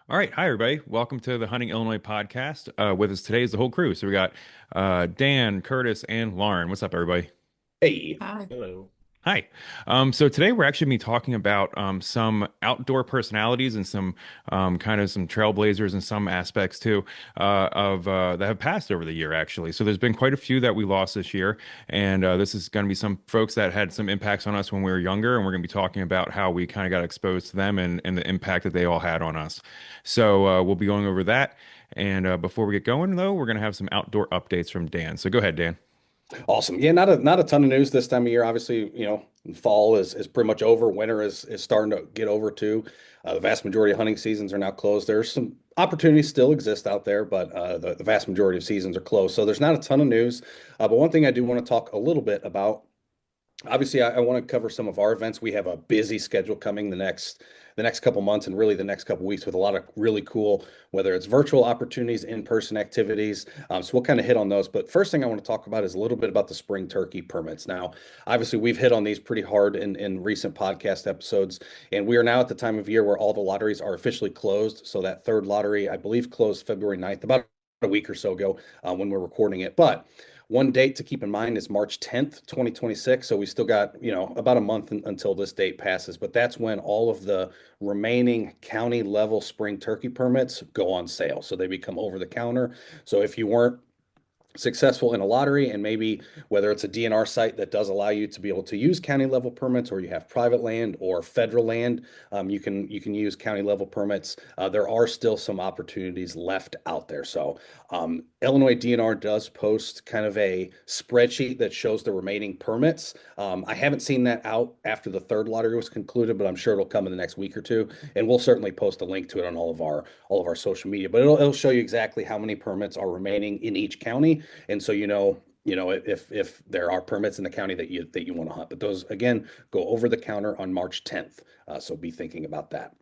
All right. Hi, everybody. Welcome to the Hunting Illinois podcast. With us today is the whole crew. So we got Dan, Curtis, and Lauren. What's up, everybody? Hey, Hi. Hello. Hi. So today we're actually going to be talking about some outdoor personalities and some kind of some trailblazers and some aspects too of that have passed over the year, actually. So there's been quite a few that we lost this year. And this is going to be some folks that had some impacts on us when we were younger. And we're going to be talking about how we kind of got exposed to them and the impact that they all had on us. So we'll be going over that. And before we get going, though, we're going to have some outdoor updates from Dan. So go ahead, Dan. awesome. Yeah, not a ton of news this time of year. Obviously, fall is pretty much over. Winter is starting to get over too. The vast majority of hunting seasons are now closed. There's some opportunities still exist out there, but the vast majority of seasons are closed. So there's not a ton of news. But one thing I do want to talk a little bit about. Obviously, I want to cover some of our events. We have a busy schedule coming the next couple months and really the next couple weeks with a lot of really cool, whether it's virtual opportunities, in-person activities. So we'll kind of hit on those. But first thing I want to talk about is a little bit about the spring turkey permits. Now, obviously, we've hit on these pretty hard in recent podcast episodes, and we are now at the time of year where all the lotteries are officially closed. So that third lottery, I believe, closed February 9th, about a week or so ago when we're recording it. But one date to keep in mind is March 10th, 2026. So we still got, about a month until this date passes. But that's when all of the remaining county level spring turkey permits go on sale. So they become over the counter. So if you weren't successful in a lottery, and maybe whether it's a DNR site that does allow you to be able to use county level permits, or you have private land or federal land, you can use county level permits. There are still some opportunities left out there. So Illinois DNR does post kind of a spreadsheet that shows the remaining permits. I haven't seen that out after the third lottery was concluded, but I'm sure it'll come in the next week or two, and we'll certainly post a link to it on all of our social media. But it'll show you exactly how many permits are remaining in each county, and so if there are permits in the county that you want to hunt. But those again go over the counter on March 10th. So be thinking about that.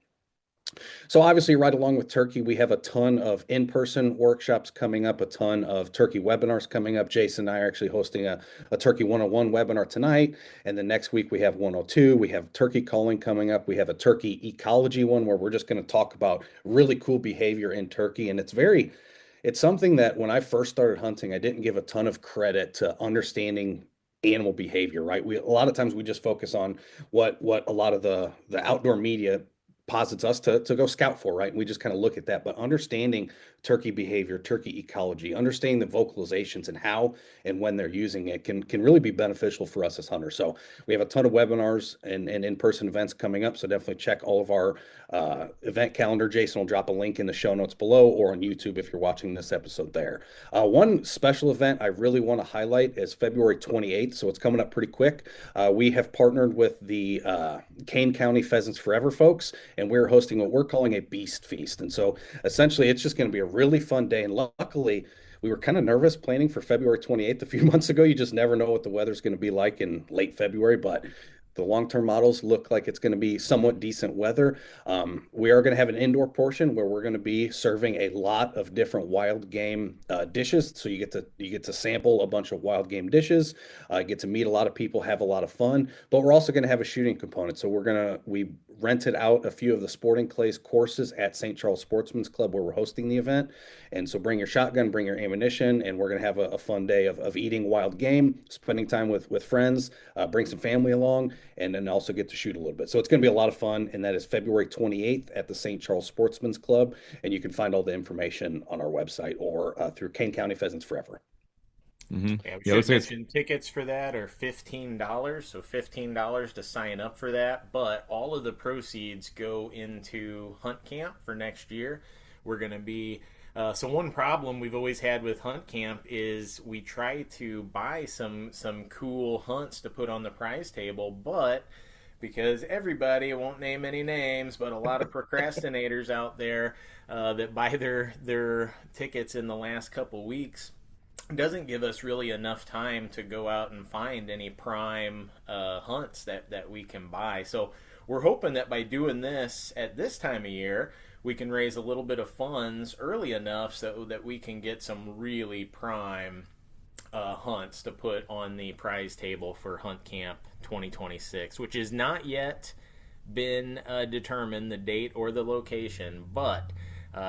So obviously, right along with turkey, we have a ton of in-person workshops coming up, a ton of turkey webinars coming up. Jason and I are actually hosting a Turkey 101 webinar tonight. And then next week we have 102. We have turkey calling coming up. We have a turkey ecology one where we're just going to talk about really cool behavior in turkey. And it's something that when I first started hunting, I didn't give a ton of credit to understanding animal behavior, right? A lot of times we just focus on what a lot of the outdoor media posits us to go scout for, right? And we just kind of look at that. But understanding turkey behavior, turkey ecology, understanding the vocalizations and how and when they're using it can really be beneficial for us as hunters. So we have a ton of webinars and in-person events coming up. So definitely check all of our event calendar. Jason will drop a link in the show notes below or on YouTube if you're watching this episode there. One special event I really want to highlight is February 28th. So it's coming up pretty quick. We have partnered with the Kane County Pheasants Forever folks, and we're hosting what we're calling a beast feast. And so essentially it's just going to be a really fun day. And luckily, we were kind of nervous planning for February 28th a few months ago. You just never know what the weather's going to be like in late February, but the long-term models look like it's going to be somewhat decent weather. We are going to have an indoor portion where we're going to be serving a lot of different wild game dishes. So you get to sample a bunch of wild game dishes, get to meet a lot of people, have a lot of fun. But we're also going to have a shooting component. So we rented out a few of the sporting clays courses at St. Charles Sportsman's Club where we're hosting the event. And so bring your shotgun, bring your ammunition, and we're going to have a fun day of eating wild game, spending time with friends, bring some family along, and then also get to shoot a little bit. So it's going to be a lot of fun, and that is February 28th at the St. Charles Sportsman's Club. And you can find all the information on our website or through Kane County Pheasants Forever. Yeah, we Yeah, looks should like it's mention tickets for that are $15, so $15 to sign up for that. But all of the proceeds go into Hunt Camp for next year. We're going to be so one problem we've always had with Hunt Camp is we try to buy some cool hunts to put on the prize table, but because everybody, I won't name any names, but a lot of procrastinators out there that buy their tickets in the last couple weeks doesn't give us really enough time to go out and find any prime hunts that we can buy. So we're hoping that by doing this at this time of year, we can raise a little bit of funds early enough so that we can get some really prime hunts to put on the prize table for Hunt Camp 2026, which is not yet been determined, the date or the location, but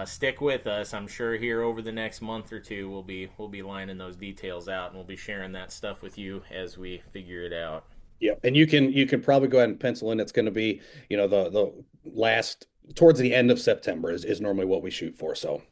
stick with us. I'm sure here over the next month or two we'll be lining those details out, and we'll be sharing that stuff with you as we figure it out. Yeah, and you can probably go ahead and pencil in. It's going to be, the last towards the end of September is normally what we shoot for. So,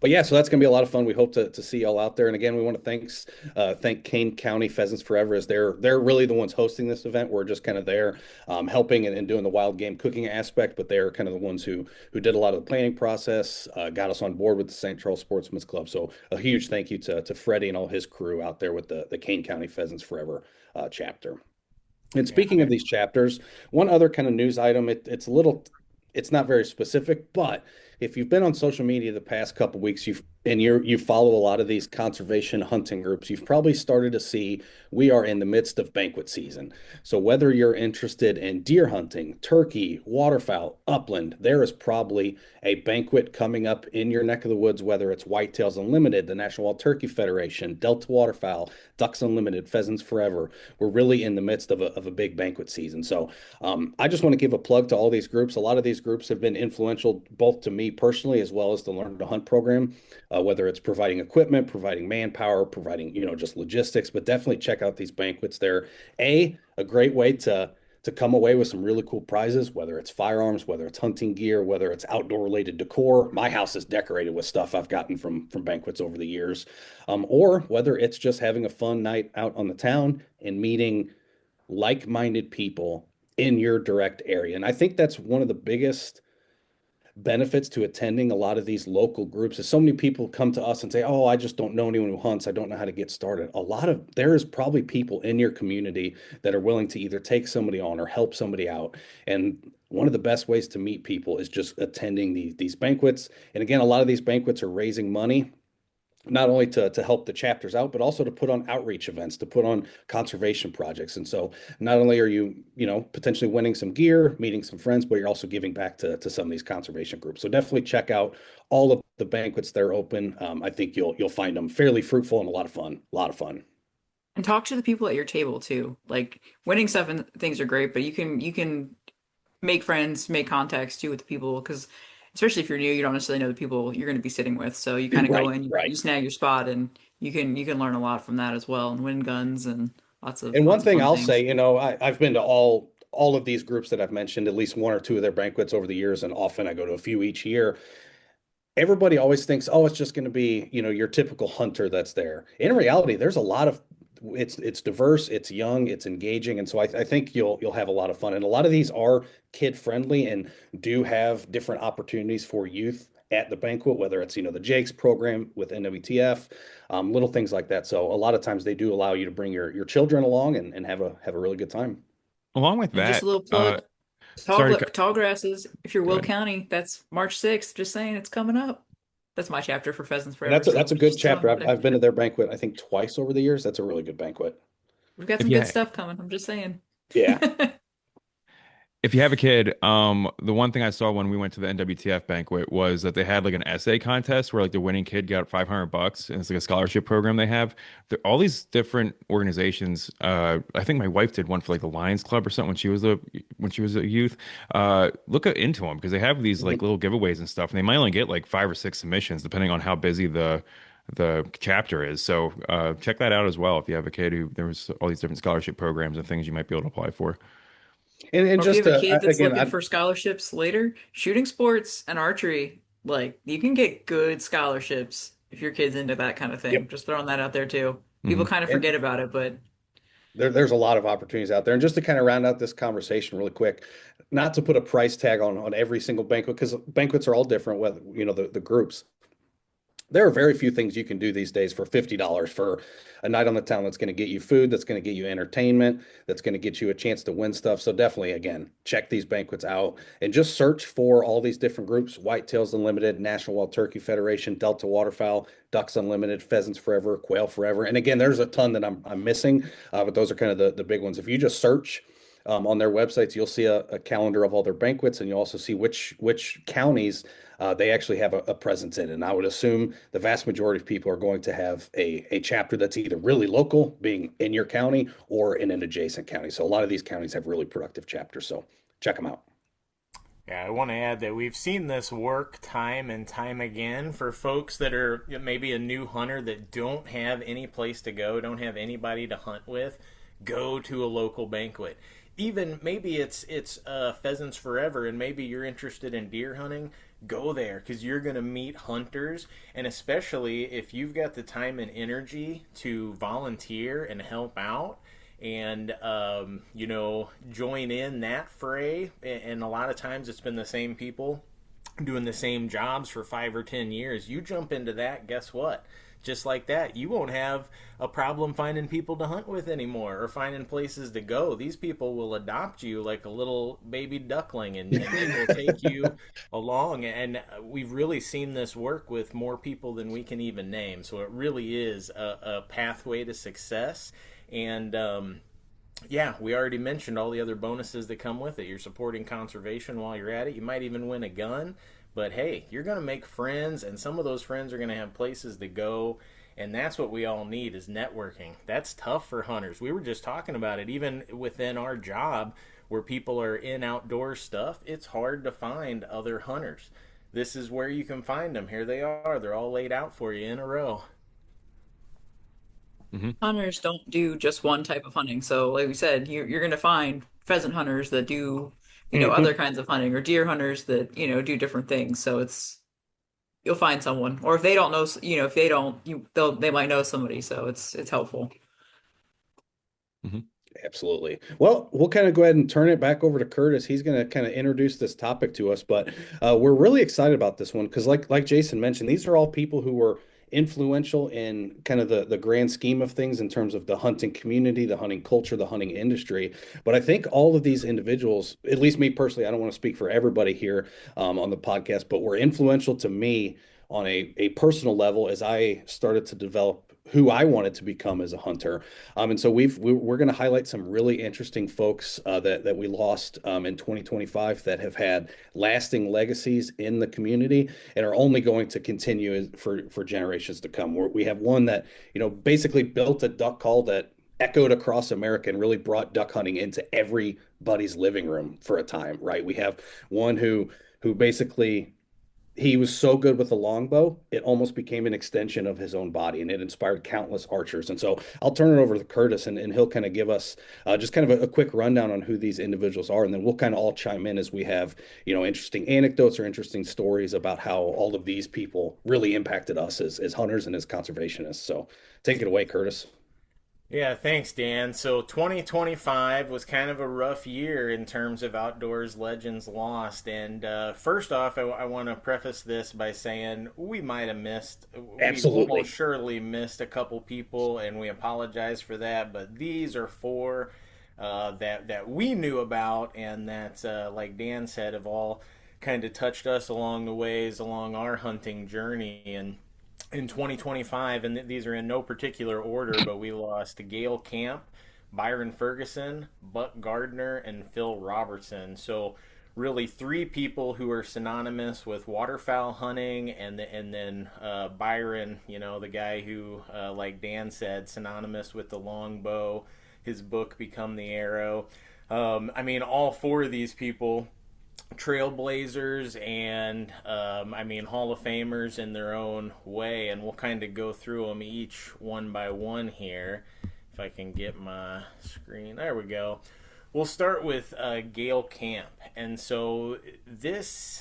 but yeah, so that's going to be a lot of fun. We hope to see y'all out there. And again, we want to thank Kane County Pheasants Forever, as they're really the ones hosting this event. We're just kind of there, helping and doing the wild game cooking aspect, but they're kind of the ones who did a lot of the planning process, got us on board with the St. Charles Sportsman's Club. So a huge thank you to Freddie and all his crew out there with the Kane County Pheasants Forever chapter. And Yeah. speaking of these chapters, one other kind of news item, it's not very specific, but if you've been on social media the past couple weeks, you follow a lot of these conservation hunting groups, you've probably started to see we are in the midst of banquet season. So whether you're interested in deer hunting, turkey, waterfowl, upland, there is probably a banquet coming up in your neck of the woods, whether it's Whitetails Unlimited, the National Wild Turkey Federation, Delta Waterfowl, Ducks Unlimited, Pheasants Forever. We're really in the midst of a big banquet season. So I just want to give a plug to all these groups. A lot of these groups have been influential both to me personally as well as the Learn to Hunt program, whether it's providing equipment, providing manpower, providing, just logistics, but definitely check out these banquets. They're a great way to come away with some really cool prizes, whether it's firearms, whether it's hunting gear, whether it's outdoor related decor. My house is decorated with stuff I've gotten from banquets over the years, or whether it's just having a fun night out on the town and meeting like-minded people in your direct area. And I think that's one of the biggest benefits to attending a lot of these local groups is so many people come to us and say, "Oh, I just don't know anyone who hunts. I don't know how to get started." There is probably people in your community that are willing to either take somebody on or help somebody out. And one of the best ways to meet people is just attending these banquets. And again, a lot of these banquets are raising money not only to help the chapters out, but also to put on outreach events, to put on conservation projects. And so not only are you potentially winning some gear, meeting some friends, but you're also giving back to some of these conservation groups. So definitely check out all of the banquets that are open. I think you'll find them fairly fruitful and a lot of fun. A lot of fun. And talk to the people at your table too. Like winning stuff and things are great, but you can make friends, make contacts too with the people because especially if you're new, you don't necessarily know the people you're going to be sitting with. So you kind of go Right, in, you right. snag your spot, and you can learn a lot from that as well, and win guns and lots of And one lots of thing fun I'll say, things. I've been to all of these groups that I've mentioned, at least one or two of their banquets over the years, and often I go to a few each year. Everybody always thinks, oh, it's just going to be, your typical hunter that's there. In reality, there's a lot of it's diverse, it's young, it's engaging, and so I think you'll have a lot of fun. And a lot of these are kid friendly and do have different opportunities for youth at the banquet, whether it's the Jakes program with NWTF, little things like that. So a lot of times they do allow you to bring your children along and have a really good time. Along with And just a that, little plug, sorry, Tall Grasses. If you're go Will ahead. County, that's March 6th. Just saying, it's coming up. That's my chapter for Pheasants And Forever. that's So a good just chapter. throwing that I've, out I've been to there. their banquet, I think twice over the years. That's a really good banquet. We've got If some you good stuff coming. I'm just saying. Yeah. If you have a kid, the one thing I saw when we went to the NWTF banquet was that they had like an essay contest where like the winning kid got $500, and it's like a scholarship program they have. All these different organizations. I think my wife did one for like the Lions Club or something when she was a youth. Into them because they have these like little giveaways and stuff, and they might only get like 5 or 6 submissions depending on how busy the chapter is. So check that out as well if you have a kid who there's all these different scholarship programs and things you might be able to apply for. And Or if you just have a kid that's again, looking for scholarships later, shooting sports and archery, like you can get good scholarships if your kid's into that kind of thing. yep. Just throwing that out there too. People Mhm. kind of And forget about it, but there's a lot of opportunities out there. And just to kind of round out this conversation really quick, not to put a price tag on every single banquet, because banquets are all different, whether the groups. There are very few things you can do these days for $50 for a night on the town that's going to get you food, that's going to get you entertainment, that's going to get you a chance to win stuff. So definitely, again, check these banquets out and just search for all these different groups: Whitetails Unlimited, National Wild Turkey Federation, Delta Waterfowl, Ducks Unlimited, Pheasants Forever, Quail Forever. And again, there's a ton that I'm missing, but those are kind of the big ones. If you just search on their websites, you'll see a calendar of all their banquets, and you'll also see which counties they actually have a presence in. And I would assume the vast majority of people are going to have a chapter that's either really local, being in your county, or in an adjacent county. So a lot of these counties have really productive chapters. So check them out. Yeah, I want to add that we've seen this work time and time again for folks that are maybe a new hunter that don't have any place to go, don't have anybody to hunt with. Go to a local banquet. Even maybe it's Pheasants Forever, and maybe you're interested in deer hunting. Go there because you're going to meet hunters, and especially if you've got the time and energy to volunteer and help out and join in that fray. And a lot of times it's been the same people doing the same jobs for 5 or 10 years. You jump into that, guess what? Just like that, you won't have a problem finding people to hunt with anymore or finding places to go. These people will adopt you like a little baby duckling, and they will take you along. And we've really seen this work with more people than we can even name. So it really is a pathway to success. And yeah, we already mentioned all the other bonuses that come with it. You're supporting conservation while you're at it. You might even win a gun. But hey, you're going to make friends, and some of those friends are going to have places to go. And that's what we all need is networking. That's tough for hunters. We were just talking about it. Even within our job, where people are in outdoor stuff, it's hard to find other hunters. This is where you can find them. Here they are. They're all laid out for you in a row. Hmm. Hunters don't do just one type of hunting. So, like we said, you're going to find pheasant hunters that do, other Mhm. kinds of hunting, or deer hunters that, do different things. So it's you'll find someone. Or if they don't know, if they don't, they might know somebody. So it's helpful. Hmm. Absolutely. Well, we'll kind of go ahead and turn it back over to Curtis. He's going to kind of introduce this topic to us, but we're really excited about this one because, like Jason mentioned, these are all people who were influential in kind of the grand scheme of things in terms of the hunting community, the hunting culture, the hunting industry. But I think all of these individuals, at least me personally, I don't want to speak for everybody here on the podcast, but were influential to me on a personal level as I started to develop who I wanted to become as a hunter. And so we're going to highlight some really interesting folks that we lost in 2025 that have had lasting legacies in the community and are only going to continue for generations to come. We have one that basically built a duck call that echoed across America and really brought duck hunting into everybody's living room for a time. Right? We have one who basically he was so good with the longbow, it almost became an extension of his own body, and it inspired countless archers. And so I'll turn it over to Curtis, and he'll kind of give us just kind of a quick rundown on who these individuals are, and then we'll kind of all chime in as we have interesting anecdotes or interesting stories about how all of these people really impacted us as hunters and as conservationists. So take it away, Curtis. Yeah, thanks, Dan. So 2025 was kind of a rough year in terms of outdoors legends lost. And first off, I want to preface this by saying we almost Absolutely. surely missed a couple people, and we apologize for that. But these are four that we knew about, and that, like Dan said, have all kind of touched us along the ways along our hunting journey. And in 2025, and these are in no particular order, but we lost Gail Camp, Byron Ferguson, Buck Gardner, and Phil Robertson. So really three people who are synonymous with waterfowl hunting, and then Byron, the guy who, like Dan said, synonymous with the longbow. His book Become the Arrow. I mean, all four of these people Trailblazers and Hall of Famers in their own way, and we'll kind of go through them each one by one here. If I can get my screen, there we go. We'll start with Gail Camp, and so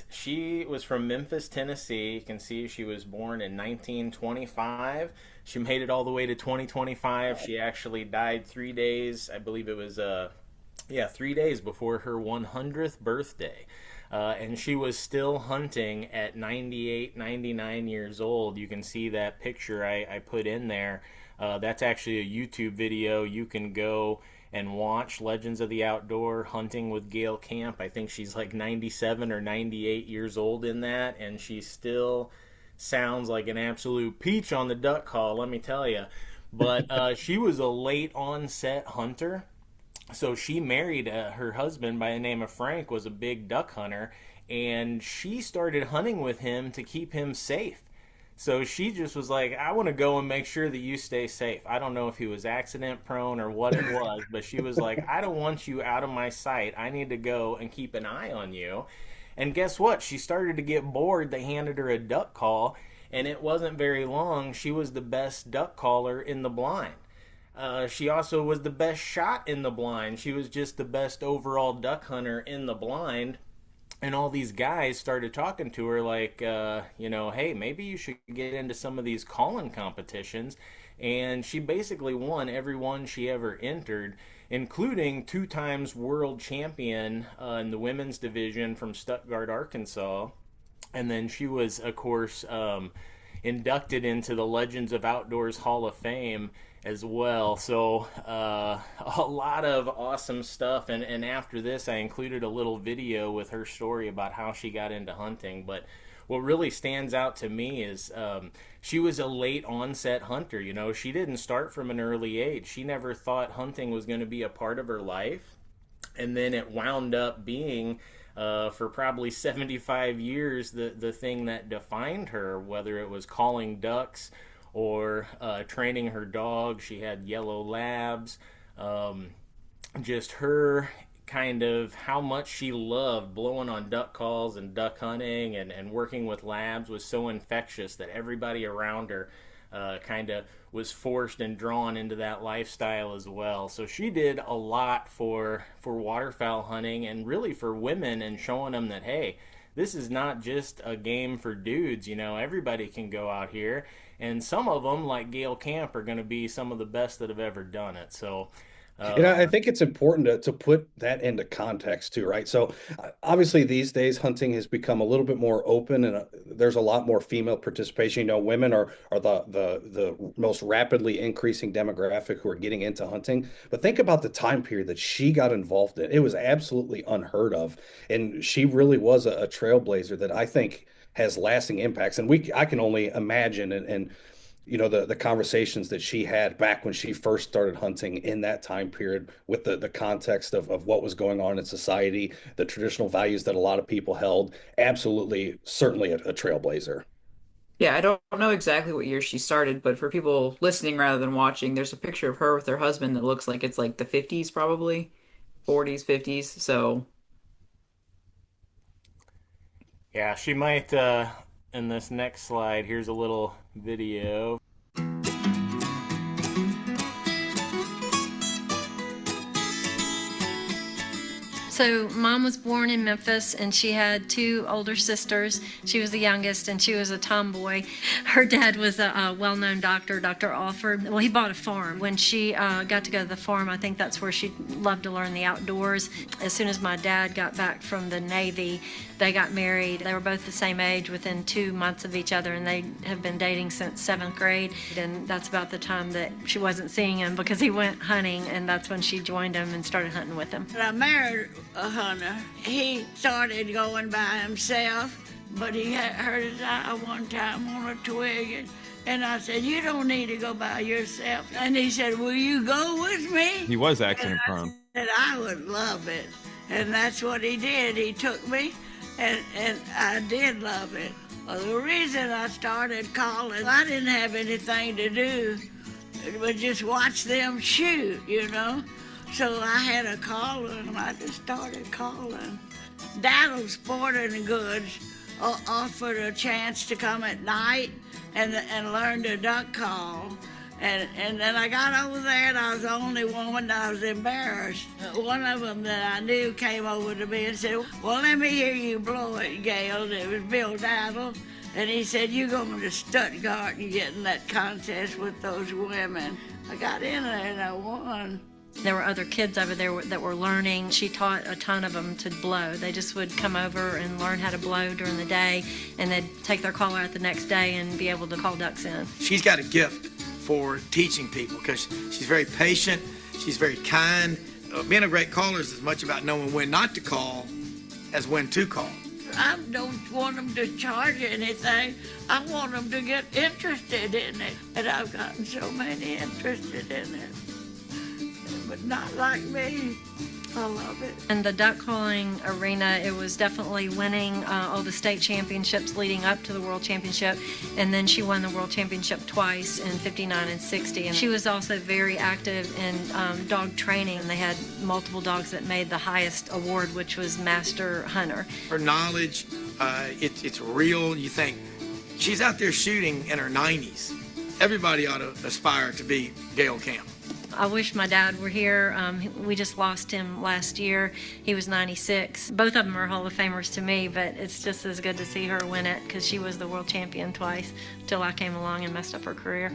she was from Memphis, Tennessee. You can see she was born in 1925. She made it all the way to 2025. She actually died 3 days, I believe it was 3 days before her 100th birthday. And she was still hunting at 98, 99 years old. You can see that picture I put in there. That's actually a YouTube video. You can go and watch Legends of the Outdoor Hunting with Gail Camp. I think she's like 97 or 98 years old in that, and she still sounds like an absolute peach on the duck call, let me tell you. But she was a late onset hunter. So she married her husband by the name of Frank, was a big duck hunter, and she started hunting with him to keep him safe. So she just was like, I want to go and make sure that you stay safe. I don't know if he was accident prone or what it was, but she was like, I don't want you out of my sight. I need to go and keep an eye on you. And guess what? She started to get bored. They handed her a duck call, and it wasn't very long. She was the best duck caller in the blind. She also was the best shot in the blind. She was just the best overall duck hunter in the blind. And all these guys started talking to her like, hey, maybe you should get into some of these calling competitions. And she basically won every one she ever entered, including 2 times world champion in the women's division from Stuttgart, Arkansas. And then she was, of course, inducted into the Legends of Outdoors Hall of Fame as well. So a lot of awesome stuff. And after this, I included a little video with her story about how she got into hunting. But what really stands out to me is she was a late onset hunter. You know, she didn't start from an early age. She never thought hunting was going to be a part of her life. And then it wound up being, for probably 75 years, the thing that defined her, whether it was calling ducks or training her dog. She had yellow labs. Just her kind of how much she loved blowing on duck calls and duck hunting and working with labs was so infectious that everybody around her kind of was forced and drawn into that lifestyle as well. So she did a lot for waterfowl hunting and really for women, and showing them that, hey, this is not just a game for dudes. You know, everybody can go out here. And some of them, like Gail Camp, are going to be some of the best that have ever done it. So, I think it's important to put that into context too, right? So obviously these days hunting has become a little bit more open, and there's a lot more female participation. You know, women are the most rapidly increasing demographic who are getting into hunting. But think about the time period that she got involved in. It was absolutely unheard of, and she really was a trailblazer that I think has lasting impacts. And I can only imagine and you know, the conversations that she had back when she first started hunting in that time period, with the context of what was going on in society, the traditional values that a lot of people held. Absolutely, certainly a trailblazer. Yeah, I don't know exactly what year she started, but for people listening rather than watching, there's a picture of her with her husband that looks like it's like the 50s, probably 40s, 50s. So yeah, she might, in this next slide, here's a little video. So Mom was born in Memphis, and she had 2 older sisters. She was the youngest, and she was a tomboy. Her dad was a well-known doctor, Dr. Alford. Well, he bought a farm. When she got to go to the farm, I think that's where she loved to learn the outdoors. As soon as my dad got back from the Navy, they got married. They were both the same age within 2 months of each other, and they have been dating since 7th grade. And that's about the time that she wasn't seeing him because he went hunting, and that's when she joined him and started hunting with him. I married a hunter. He started going by himself, but he had hurt his eye one time on a twig, and I said, "You don't need to go by yourself." And he said, "Will you go with me?" He was accident prone. And I would love it. And that's what he did. He took me, and I did love it. Well, the reason I started calling, I didn't have anything to do but just watch them shoot, you know. So I had a caller, and I just started calling. Dattle Sporting Goods offered a chance to come at night and learn the duck call. And then I got over there, and I was the only woman, I was embarrassed. One of them that I knew came over to me and said, "Well, let me hear you blow it, Gail." And it was Bill Dattle. And he said, "You're going to Stuttgart and get in that contest with those women." I got in there and I won. There were other kids over there that were learning. She taught a ton of them to blow. They just would come over and learn how to blow during the day, and they'd take their caller out the next day and be able to call ducks in. She's got a gift for teaching people because she's very patient, she's very kind. Being a great caller is as much about knowing when not to call as when to call. I don't want them to charge anything. I want them to get interested in it. And I've gotten so many interested in it. But not like me. I love it. In the duck calling arena, it was definitely winning all the state championships leading up to the World Championship, and then she won the World Championship twice in 59 and 60. And she was also very active in dog training, and they had multiple dogs that made the highest award, which was Master Hunter. Her knowledge, it's real. You think, she's out there shooting in her 90s. Everybody ought to aspire to be Gail Camp. I wish my dad were here. We just lost him last year. He was 96. Both of them are Hall of Famers to me, but it's just as good to see her win it because she was the world champion twice till I came along and messed up her career.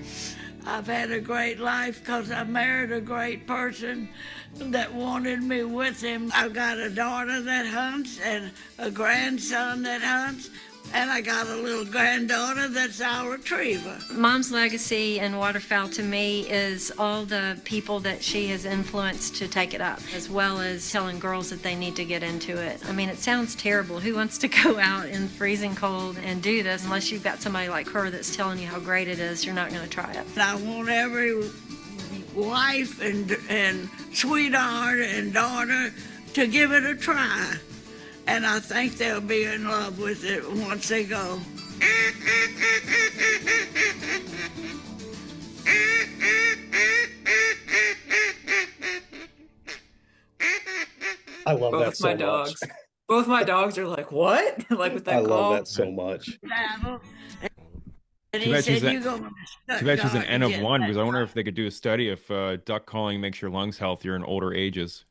I've had a great life because I married a great person that wanted me with him. I've got a daughter that hunts and a grandson that hunts. And I got a little granddaughter that's our retriever. Mom's legacy in waterfowl to me is all the people that she has influenced to take it up, as well as telling girls that they need to get into it. I mean, it sounds terrible. Who wants to go out in freezing cold and do this unless you've got somebody like her that's telling you how great it is? You're not going to try it. And I want every wife and sweetheart and daughter to give it a try. And I think they'll be in love with it once they go. I love that Both so my much. dogs. Both my dogs are like, what? Like with that I call. love that so much. And Too he bad said, she's a- "You go to the Too bad she's an garden N of get one, that because I wonder dog." if they could do a study if duck calling makes your lungs healthier in older ages.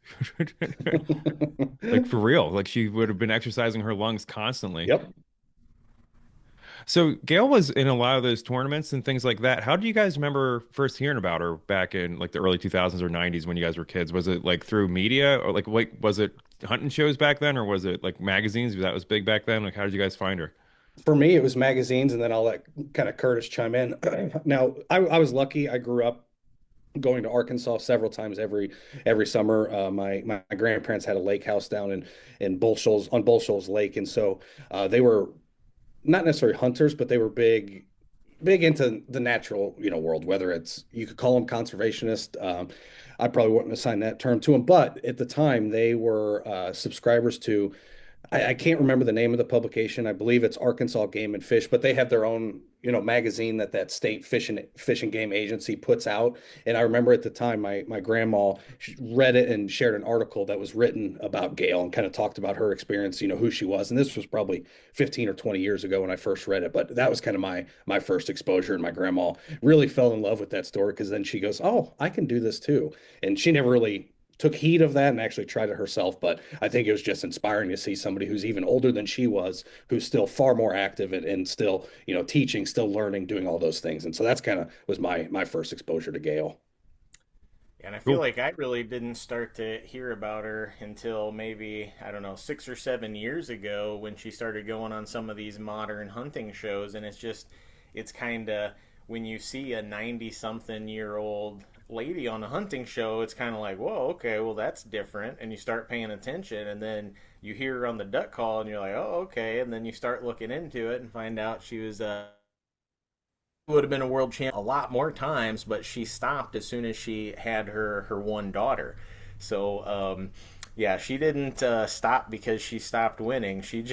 Like for real, like she would have been exercising her lungs constantly. Yep. So Gail was in a lot of those tournaments and things like that. How do you guys remember first hearing about her back in like the early 2000s or 90s when you guys were kids? Was it like through media or like was it hunting shows back then, or was it like magazines? That was big back then. Like how did you guys find her? For me, it was magazines, and then I'll let kind of Curtis chime in. Now, I was lucky. I grew up going to Arkansas several times every summer. My grandparents had a lake house down in Bull Shoals on Bull Shoals Lake, and so they were not necessarily hunters, but they were big into the natural, world, whether it's, you could call them conservationist. I probably wouldn't assign that term to them, but at the time they were subscribers to, I can't remember the name of the publication. I believe it's Arkansas Game and Fish, but they have their own, magazine that state fish and game agency puts out. And I remember at the time, my grandma read it and shared an article that was written about Gail and kind of talked about her experience, who she was. And this was probably 15 or 20 years ago when I first read it, but that was kind of my first exposure. And my grandma really fell in love with that story because then she goes, "Oh, I can do this too." And she never really took heed of that and actually tried it herself. But I think it was just inspiring to see somebody who's even older than she was, who's still far more active and still, teaching, still learning, doing all those things. And so that's kind of was my first exposure to Gail. And I feel like I really didn't start to hear about her until maybe, I don't know, 6 or 7 years ago when she started going on some of these modern hunting shows. And it's kind of, when you see a 90-something-year-old lady on a hunting show, it's kind of like, whoa, okay, well, that's different. And you start paying attention, and then you hear her on the duck call, and you're like, oh, okay. And then you start looking into it and find out she was would have been a world champ a lot more times, but she stopped as soon as she had her one daughter. So yeah, she didn't stop because she stopped winning. She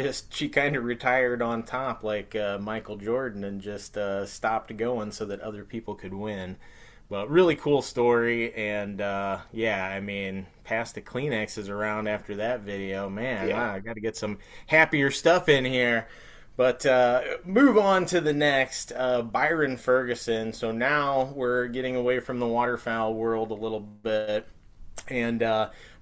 kind of retired on top like Michael Jordan and just stopped going so that other people could win. But really cool story, and yeah, I mean, pass the Kleenexes around after that video. Man, Yeah. I got to get some happier stuff in here. But move on to the next, Byron Ferguson. So now we're getting away from the waterfowl world a little bit. And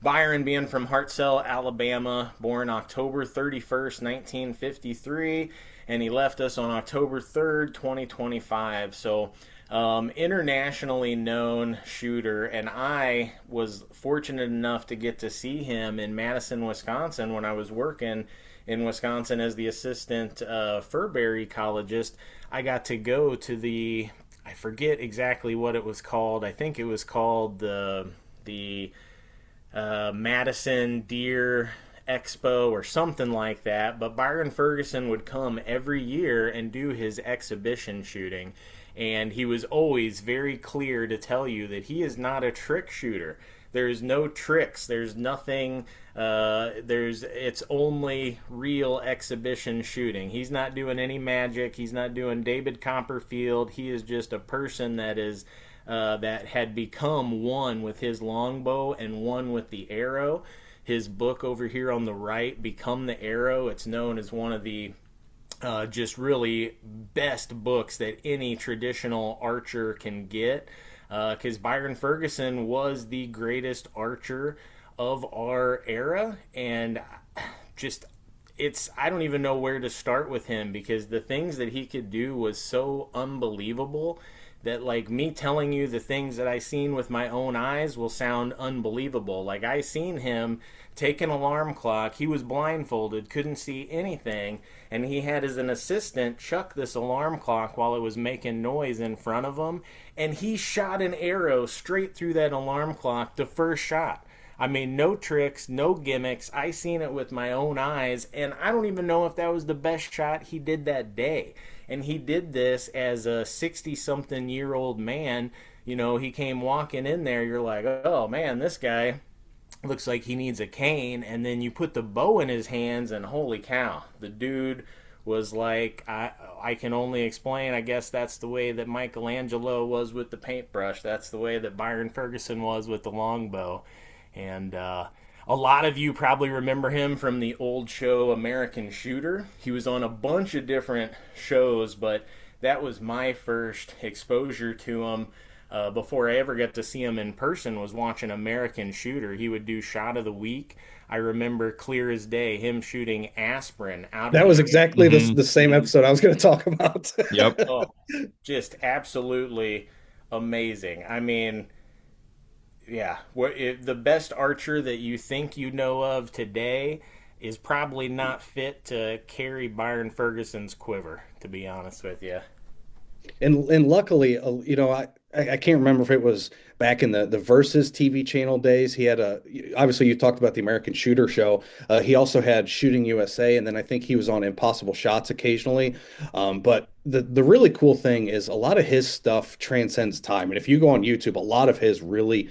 Byron, being from Hartselle, Alabama, born October 31st, 1953, and he left us on October 3rd, 2025. So internationally known shooter, and I was fortunate enough to get to see him in Madison, Wisconsin when I was working in Wisconsin as the assistant furberry ecologist. I got to go to I forget exactly what it was called. I think it was called the Madison Deer Expo or something like that. But Byron Ferguson would come every year and do his exhibition shooting. And he was always very clear to tell you that he is not a trick shooter. There's no tricks. There's nothing. It's only real exhibition shooting. He's not doing any magic. He's not doing David Copperfield. He is just a person that had become one with his longbow and one with the arrow. His book over here on the right, Become the Arrow, it's known as one of the just really best books that any traditional archer can get, because Byron Ferguson was the greatest archer of our era. And I don't even know where to start with him, because the things that he could do was so unbelievable that, like, me telling you the things that I seen with my own eyes will sound unbelievable. Like, I seen him take an alarm clock. He was blindfolded, couldn't see anything, and he had as an assistant chuck this alarm clock while it was making noise in front of him, and he shot an arrow straight through that alarm clock the first shot. I mean, no tricks, no gimmicks. I seen it with my own eyes, and I don't even know if that was the best shot he did that day. And he did this as a 60-something-year-old man. You know, he came walking in there, you're like, oh man, this guy looks like he needs a cane. And then you put the bow in his hands, and holy cow, the dude was like, I can only explain, I guess that's the way that Michelangelo was with the paintbrush. That's the way that Byron Ferguson was with the longbow. And a lot of you probably remember him from the old show American Shooter. He was on a bunch of different shows, but that was my first exposure to him before I ever got to see him in person, was watching American Shooter. He would do Shot of the Week. I remember clear as day him shooting aspirin out of That was exactly the same episode I was going to talk about. Yep. Oh, just absolutely amazing. I mean, yeah, the best archer that you think you know of today is probably not fit to carry Byron Ferguson's quiver, to be honest with you. And luckily, you know, I can't remember if it was back in the Versus TV channel days. He had obviously you talked about the American Shooter show. He also had Shooting USA, and then I think he was on Impossible Shots occasionally. But the really cool thing is a lot of his stuff transcends time. And if you go on YouTube, a lot of his really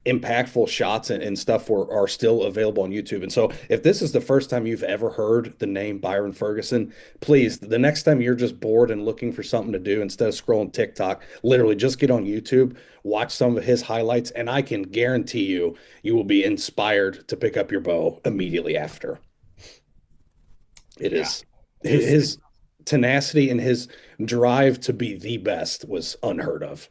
impactful shots and stuff are still available on YouTube. And so if this is the first time you've ever heard the name Byron Ferguson, please, the next time you're just bored and looking for something to do, instead of scrolling TikTok, literally just get on YouTube, watch some of his highlights, and I can guarantee you will be inspired to pick up your bow immediately after. It is his tenacity and his drive to be the best was unheard of.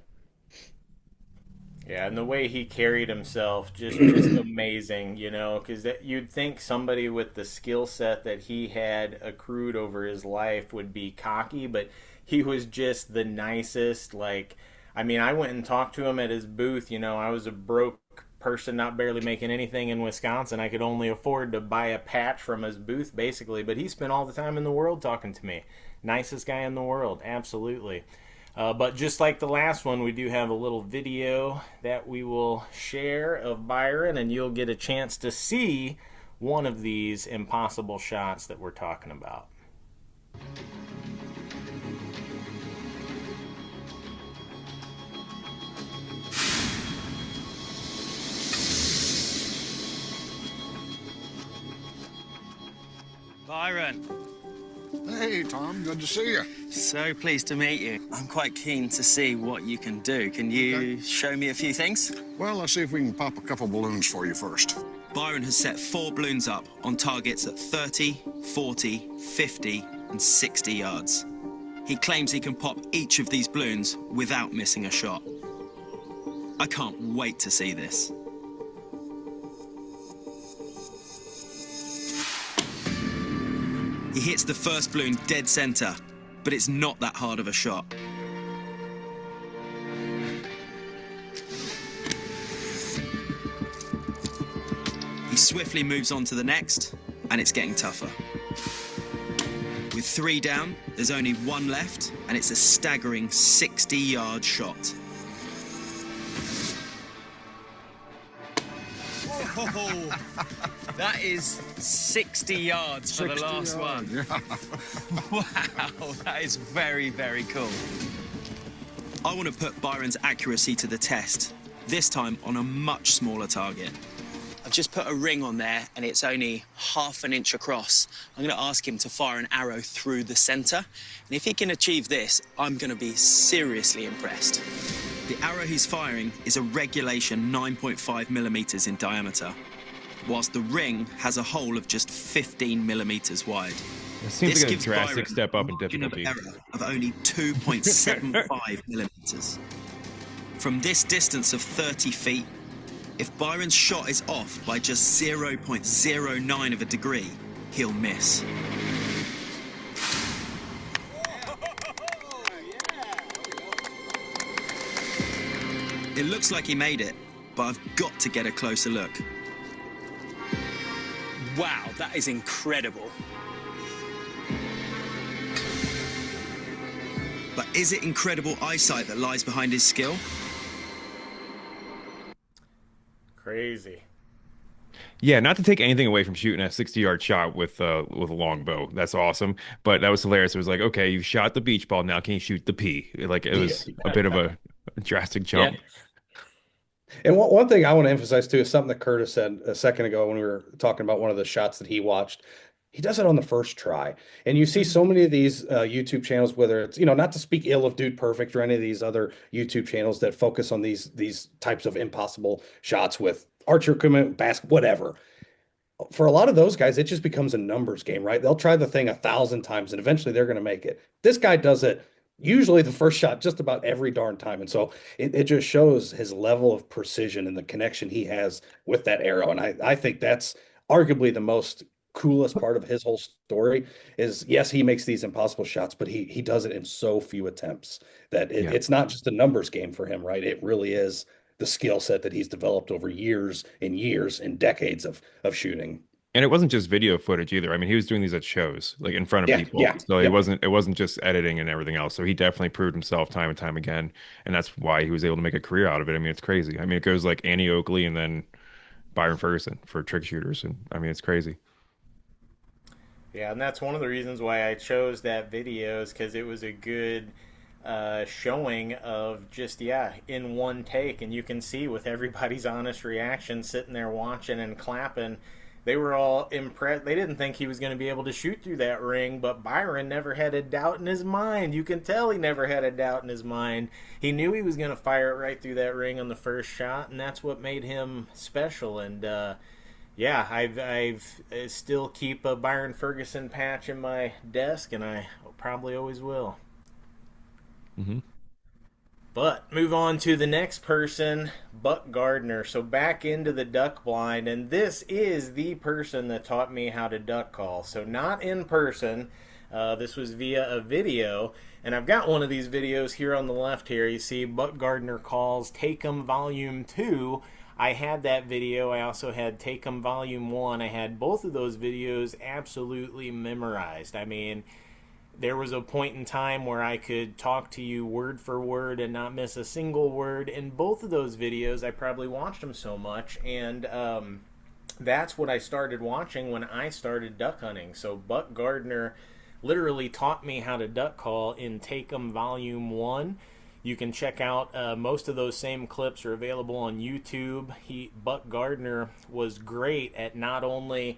Yeah, and the way he carried himself, just amazing, you know, because you'd think somebody with the skill set that he had accrued over his life would be cocky, but he was just the nicest. Like, I mean, I went and talked to him at his booth. You know, I was a broke person, not barely making anything in Wisconsin. I could only afford to buy a patch from his booth, basically, but he spent all the time in the world talking to me. Nicest guy in the world, absolutely. But just like the last one, we do have a little video that we will share of Byron, and you'll get a chance to see one of these impossible shots that we're talking about. Byron. Hey, Tom, good to see you. So pleased to meet you. I'm quite keen to see what you can do. Can you show me a few things? Well, let's see if we can pop a couple balloons for you first. Byron has set 4 balloons up on targets at 30, 40, 50, and 60 yards. He claims he can pop each of these balloons without missing a shot. I can't wait to see this. He hits the first balloon dead center, but it's not that hard of a shot. He swiftly moves on to the next, and it's getting tougher. With 3 down, there's only 1 left, and it's a staggering 60-yard shot. Oh, that is 60 yards for the last one. Yeah. Wow, that is very, very cool. I want to put Byron's accuracy to the test, this time on a much smaller target. I've just put a ring on there and it's only ½ an inch across. I'm going to ask him to fire an arrow through the centre. And if he can achieve this, I'm going to be seriously impressed. The arrow he's firing is a regulation 9.5 millimeters in diameter, whilst the ring has a hole of just 15 millimeters wide. It seems This like a gives drastic Byron step up in a margin of difficulty. error of only 2.75 millimeters. From this distance of 30 feet, if Byron's shot is off by just 0.09 of a degree, he'll miss. It looks like he made it, but I've got to get a closer look. Wow, that is incredible. But is it incredible eyesight that lies behind his skill? Crazy. Yeah, not to take anything away from shooting a 60-yard shot with a long bow. That's awesome. But that was hilarious. It was like, okay, you shot the beach ball, now can you shoot the pea? Like it was a bit of a drastic jump. And one thing I want to emphasize too is something that Curtis said a second ago when we were talking about one of the shots that he watched. He does it on the first try. And you see so many of these YouTube channels, whether it's, not to speak ill of Dude Perfect or any of these other YouTube channels that focus on these types of impossible shots with archer equipment, basket, whatever. For a lot of those guys, it just becomes a numbers game, right? They'll try the thing 1,000 times and eventually they're going to make it. This guy does it usually the first shot just about every darn time. And so it just shows his level of precision and the connection he has with that arrow. And I think that's arguably the most coolest part of his whole story is, yes, he makes these impossible shots, but he does it in so few attempts that it's not just a numbers game for him, right? It really is the skill set that he's developed over years and decades of shooting. And it wasn't just video footage either. I mean, he was doing these at shows, like in front of people. Yeah, So it wasn't just editing and everything else. So he definitely proved himself time and time again. And that's why he was able to make a career out of it. I mean, it's crazy. I mean, it goes like Annie Oakley and then Byron Ferguson for trick shooters. And I mean, it's crazy. Yeah, and that's one of the reasons why I chose that video is because it was a good showing of just, in one take. And you can see with everybody's honest reaction sitting there watching and clapping, they were all impressed. They didn't think he was going to be able to shoot through that ring, but Byron never had a doubt in his mind. You can tell he never had a doubt in his mind. He knew he was going to fire it right through that ring on the first shot, and that's what made him special. And I've still keep a Byron Ferguson patch in my desk, and I probably always will. Mm-hmm. But move on to the next person, Buck Gardner. So back into the duck blind, and this is the person that taught me how to duck call. So not in person. This was via a video, and I've got one of these videos here on the left here. You see Buck Gardner calls Take 'em Volume 2. I had that video. I also had Take 'em Volume 1. I had both of those videos absolutely memorized. I mean, there was a point in time where I could talk to you word for word and not miss a single word. In both of those videos, I probably watched them so much, and that's what I started watching when I started duck hunting. So Buck Gardner literally taught me how to duck call in Take 'em Volume 1. You can check out most of those same clips are available on YouTube. Buck Gardner was great at not only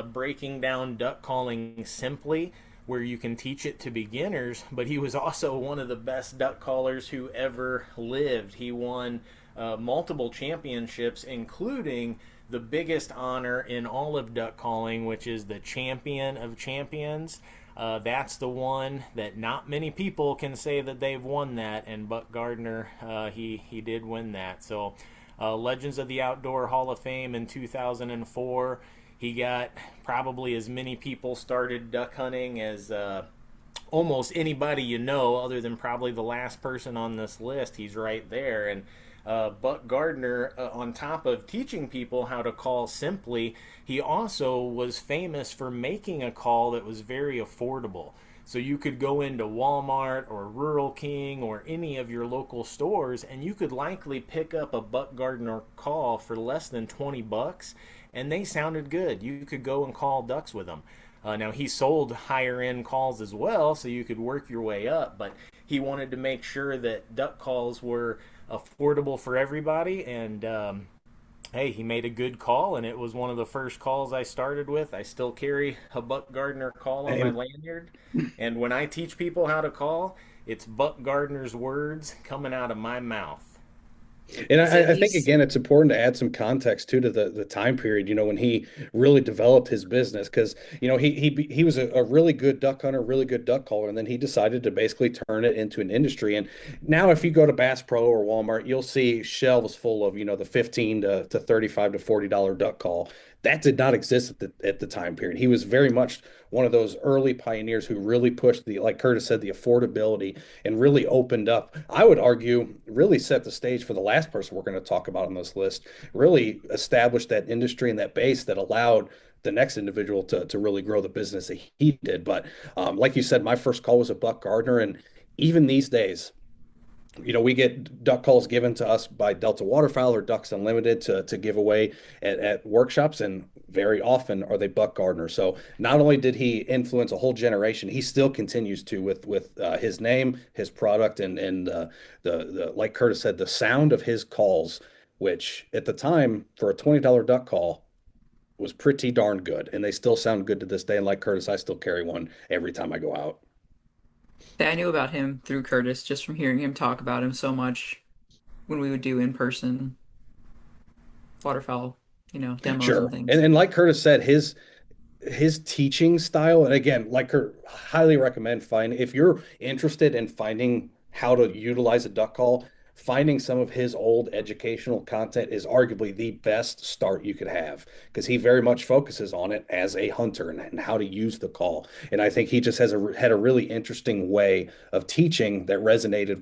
breaking down duck calling simply, where you can teach it to beginners, but he was also one of the best duck callers who ever lived. He won multiple championships, including the biggest honor in all of duck calling, which is the Champion of Champions. That's the one that not many people can say that they've won that, and Buck Gardner, he did win that. So Legends of the Outdoor Hall of Fame in 2004. He got probably as many people started duck hunting as almost anybody you know, other than probably the last person on this list. He's right there. And Buck Gardner, on top of teaching people how to call simply, he also was famous for making a call that was very affordable. So you could go into Walmart or Rural King or any of your local stores, and you could likely pick up a Buck Gardner call for less than $20, and they sounded good. You could go and call ducks with them. Now, he sold higher end calls as well, so you could work your way up, but he wanted to make sure that duck calls were affordable for everybody. And hey, he made a good call, and it was one of the first calls I started with. I still carry a Buck Gardner call on my lanyard, and when I teach people how to call, it's Buck Gardner's words coming out of my mouth. And So I think again, it's important to add some context too to the time period. When he really developed his business, because he was a really good duck hunter, really good duck caller, and then he decided to basically turn it into an industry. And now, if you go to Bass Pro or Walmart, you'll see shelves full of the 15 to $35 to $40 duck call. That did not exist at the time period. He was very much one of those early pioneers who really pushed like Curtis said, the affordability, and really opened up, I would argue, really set the stage for the last person we're going to talk about on this list, really established that industry and that base that allowed the next individual to really grow the business that he did. But like you said, my first call was a Buck Gardner. And even these days, we get duck calls given to us by Delta Waterfowl or Ducks Unlimited to give away at workshops, and very often are they Buck Gardner. So not only did he influence a whole generation, he still continues to with his name, his product, and the like Curtis said, the sound of his calls, which at the time for a $20 duck call was pretty darn good, and they still sound good to this day. And like Curtis, I still carry one every time I go out. I knew about him through Curtis just from hearing him talk about him so much when we would do in-person waterfowl, demos and Sure. things. And like Curtis said, his teaching style, and again, like her, highly recommend finding, if you're interested in finding how to utilize a duck call, finding some of his old educational content is arguably the best start you could have, because he very much focuses on it as a hunter and how to use the call. And I think he just had a really interesting way of teaching that resonated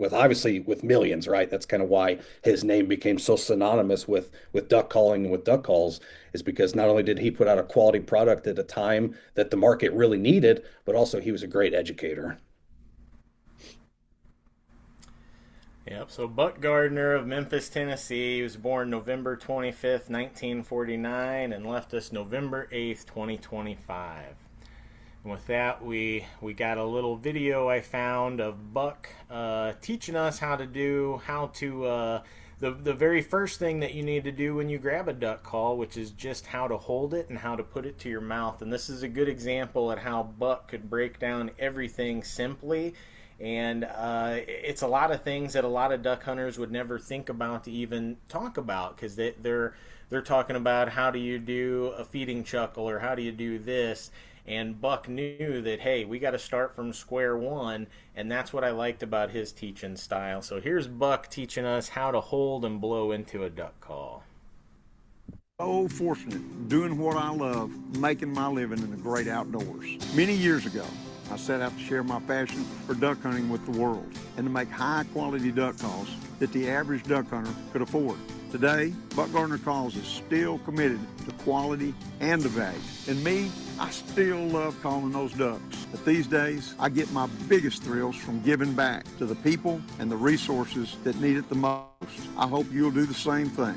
with millions, right? That's kind of why his name became so synonymous with duck calling and with duck calls, is because not only did he put out a quality product at a time that the market really needed, but also he was a great educator. Yep, so Buck Gardner of Memphis, Tennessee. He was born November 25th, 1949, and left us November 8th, 2025. And with that, we got a little video I found of Buck teaching us the very first thing that you need to do when you grab a duck call, which is just how to hold it and how to put it to your mouth. And this is a good example at how Buck could break down everything simply. And it's a lot of things that a lot of duck hunters would never think about to even talk about, because they're talking about how do you do a feeding chuckle or how do you do this. And Buck knew that, hey, we got to start from square one, and that's what I liked about his teaching style. So here's Buck teaching us how to hold and blow into a duck call. So fortunate, doing what I love, making my living in the great outdoors. Many years ago, I set out to share my passion for duck hunting with the world and to make high-quality duck calls that the average duck hunter could afford. Today, Buck Gardner Calls is still committed to quality and to value. And me, I still love calling those ducks. But these days, I get my biggest thrills from giving back to the people and the resources that need it the most. I hope you'll do the same thing.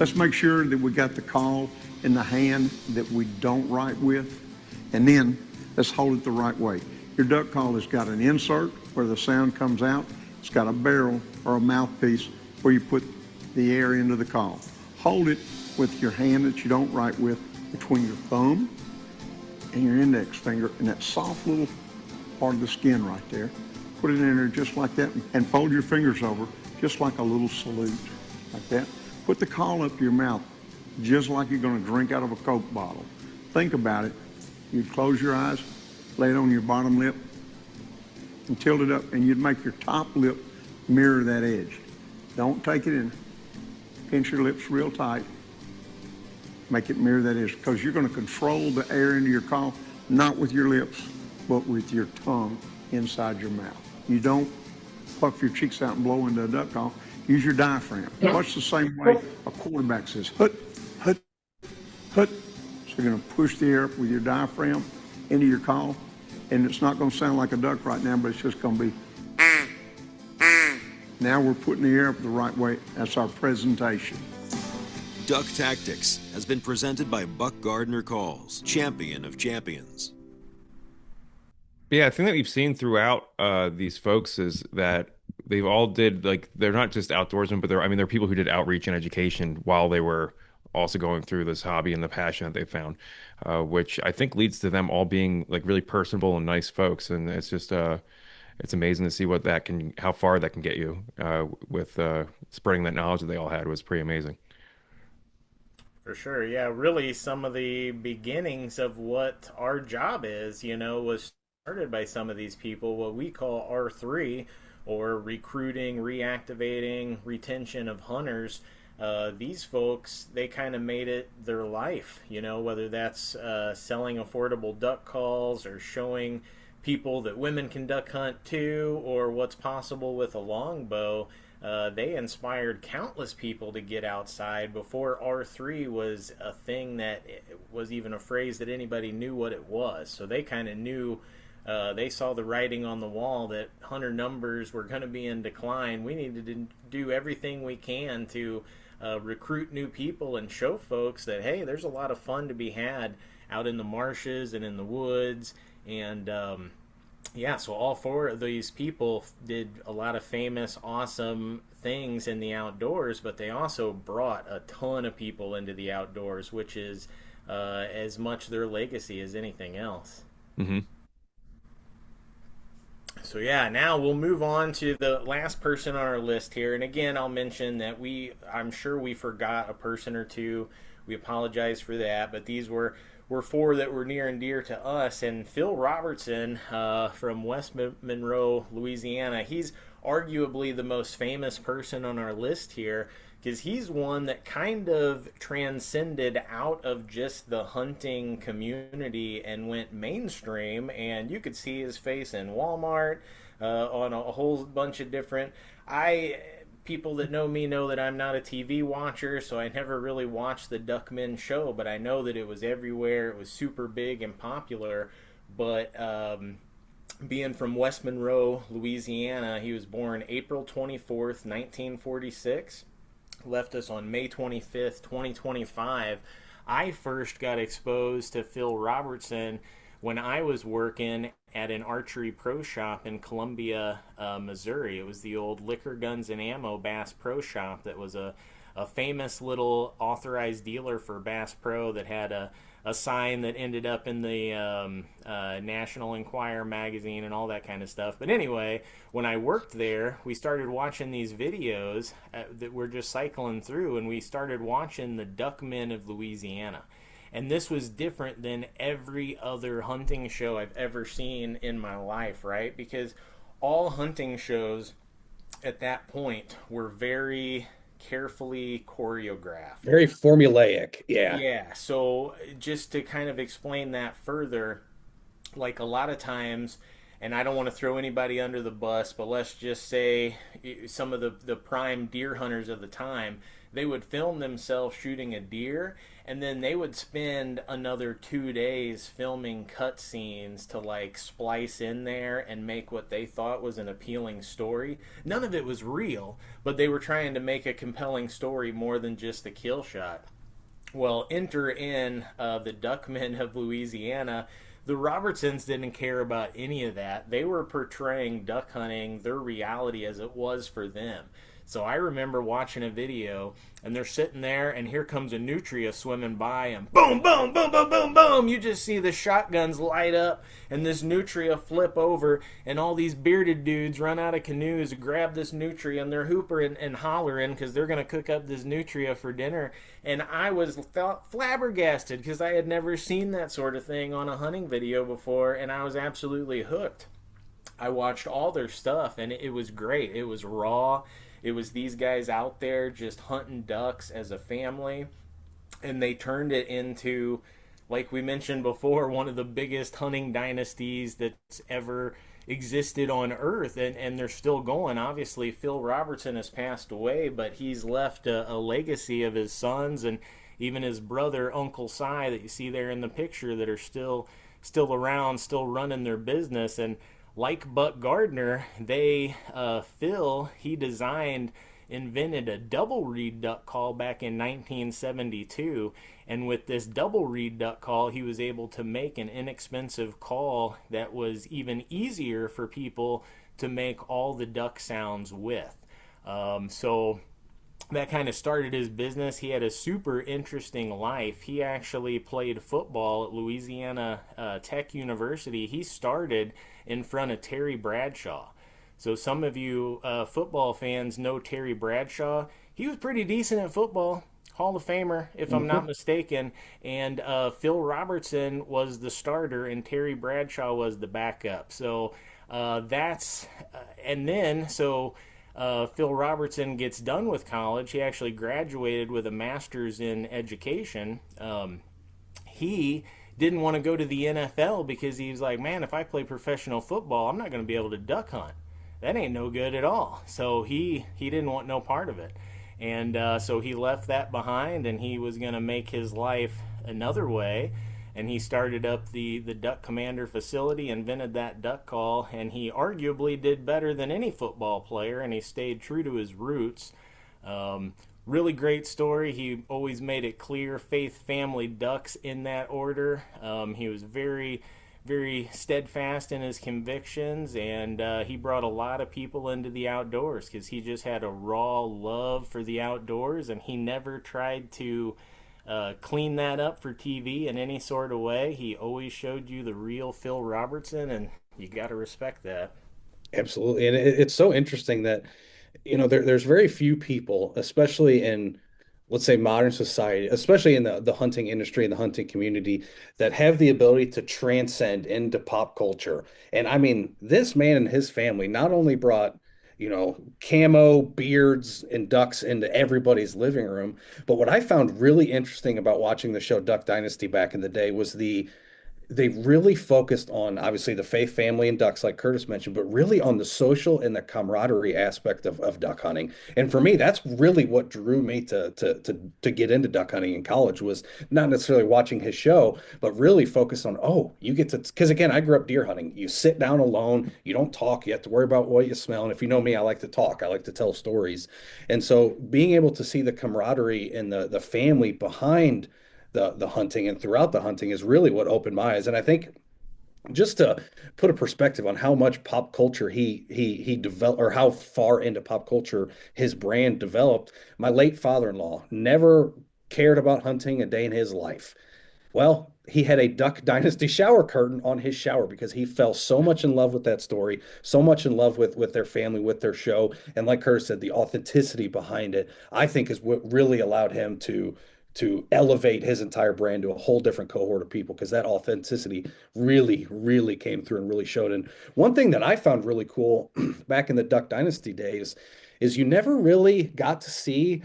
Let's make sure that we got the call in the hand that we don't write with, and then let's hold it the right way. Your duck call has got an insert where the sound comes out. It's got a barrel or a mouthpiece where you put the air into the call. Hold it with your hand that you don't write with between your thumb and your index finger and that soft little part of the skin right there. Put it in there just like that and fold your fingers over just like a little salute, like that. Put the call up to your mouth just like you're going to drink out of a Coke bottle. Think about it. You'd close your eyes, lay it on your bottom lip, and tilt it up, and you'd make your top lip mirror that edge. Don't take it in. Pinch your lips real tight. Make it mirror that edge, because you're going to control the air into your call, not with your lips, but with your tongue inside your mouth. You don't puff your cheeks out and blow into a duck call. Use your diaphragm. Much the same way a quarterback says, hut, hut, hut. So you're going to push the air up with your diaphragm into your call, and it's not going to sound like a duck right now, but it's just going to be. Now we're putting the air up the right way. That's our presentation. Duck Tactics has been presented by Buck Gardner Calls, champion of champions. Yeah, I think that we've seen throughout these folks is that they've all did like they're not just outdoorsmen, but they're people who did outreach and education while they were also going through this hobby and the passion that they found, which I think leads to them all being like really personable and nice folks. And it's just it's amazing to see how far that can get you with spreading that knowledge that they all had was pretty amazing. For sure, yeah. Really, some of the beginnings of what our job is, was started by some of these people, what we call R3, or recruiting, reactivating, retention of hunters. These folks, they kind of made it their life, whether that's selling affordable duck calls or showing people that women can duck hunt too, or what's possible with a longbow. They inspired countless people to get outside before R3 was a thing that was even a phrase that anybody knew what it was. So they kind of knew, they saw the writing on the wall that hunter numbers were going to be in decline. We needed to do everything we can to recruit new people and show folks that, hey, there's a lot of fun to be had out in the marshes and in the woods. And yeah, so all four of these people did a lot of famous, awesome things in the outdoors, but they also brought a ton of people into the outdoors, which is as much their legacy as anything else. Mm-hmm. So yeah, now we'll move on to the last person on our list here. And again, I'll mention that I'm sure we forgot a person or two. We apologize for that, but these were four that were near and dear to us. And Phil Robertson from West Monroe, Louisiana, he's arguably the most famous person on our list here because he's one that kind of transcended out of just the hunting community and went mainstream. And you could see his face in Walmart, on a whole bunch of different... People that know me know that I'm not a TV watcher, so I never really watched the Duckmen show, but I know that it was everywhere. It was super big and popular. But being from West Monroe, Louisiana, he was born April 24th, 1946. Left us on May 25th, 2025. I first got exposed to Phil Robertson when I was working at an archery pro shop in Columbia, Missouri. It was the old Liquor, Guns, and Ammo Bass Pro Shop that was a famous little authorized dealer for Bass Pro that had a sign that ended up in the National Enquirer magazine and all that kind of stuff. But anyway, when I worked there, we started watching these videos that we're just cycling through, and we started watching the Duckmen of Louisiana. And this was different than every other hunting show I've ever seen in my life, right? Because all hunting shows at that point were very carefully choreographed. Very formulaic, yeah. Yeah, so just to kind of explain that further, like a lot of times, and I don't want to throw anybody under the bus, but let's just say some of the prime deer hunters of the time, they would film themselves shooting a deer, and then they would spend another 2 days filming cutscenes to like splice in there and make what they thought was an appealing story. None of it was real, but they were trying to make a compelling story more than just the kill shot. Well, enter in the Duckmen of Louisiana. The Robertsons didn't care about any of that. They were portraying duck hunting, their reality as it was for them. So I remember watching a video, and they're sitting there, and here comes a nutria swimming by, and boom, boom, boom, boom, boom, boom. You just see the shotguns light up, and this nutria flip over, and all these bearded dudes run out of canoes, grab this nutria, and they're hoopering and hollering because they're going to cook up this nutria for dinner. And I was flabbergasted because I had never seen that sort of thing on a hunting video before, and I was absolutely hooked. I watched all their stuff, and it was great. It was raw. It was these guys out there just hunting ducks as a family, and they turned it into, like we mentioned before, one of the biggest hunting dynasties that's ever existed on Earth, and they're still going. Obviously, Phil Robertson has passed away, but he's left a legacy of his sons and even his brother, Uncle Si, that you see there in the picture, that are still around, still running their business. And like Buck Gardner, Phil, he designed invented a double reed duck call back in 1972. And with this double reed duck call, he was able to make an inexpensive call that was even easier for people to make all the duck sounds with. So that kind of started his business. He had a super interesting life. He actually played football at Louisiana Tech University. He started in front of Terry Bradshaw. So some of you football fans know Terry Bradshaw. He was pretty decent at football. Hall of Famer, if I'm not mistaken. And Phil Robertson was the starter, and Terry Bradshaw was the backup. So and then Phil Robertson gets done with college. He actually graduated with a master's in education. He didn't want to go to the NFL because he was like, man, if I play professional football, I'm not going to be able to duck hunt. That ain't no good at all. So he didn't want no part of it. And so he left that behind, and he was going to make his life another way. And he started up the Duck Commander facility, invented that duck call, and he arguably did better than any football player, and he stayed true to his roots. Really great story. He always made it clear, faith, family, ducks in that order. He was very, very steadfast in his convictions, and he brought a lot of people into the outdoors because he just had a raw love for the outdoors, and he never tried to clean that up for TV in any sort of way. He always showed you the real Phil Robertson, and you got to respect that. Absolutely. And it's so interesting that, there's very few people, especially in, let's say, modern society, especially in the hunting industry and the hunting community, that have the ability to transcend into pop culture. And I mean, this man and his family not only brought, camo, beards, and ducks into everybody's living room, but what I found really interesting about watching the show Duck Dynasty back in the day was they really focused on obviously the faith, family, and ducks, like Curtis mentioned, but really on the social and the camaraderie aspect of duck hunting. And for me, that's really what drew me to get into duck hunting in college, was not necessarily watching his show, but really focus on, oh, you get to, because again, I grew up deer hunting. You sit down alone, you don't talk, you have to worry about what you smell. And if you know me, I like to talk, I like to tell stories. And so being able to see the camaraderie and the family behind the hunting and throughout the hunting is really what opened my eyes. And I think, just to put a perspective on how much pop culture he developed, or how far into pop culture his brand developed, my late father-in-law never cared about hunting a day in his life. Well, he had a Duck Dynasty shower curtain on his shower because he fell so much in love with that story, so much in love with their family, with their show. And like Curtis said, the authenticity behind it, I think, is what really allowed him to elevate his entire brand to a whole different cohort of people, because that authenticity really, really came through and really showed. And one thing that I found really cool back in the Duck Dynasty days is you never really got to see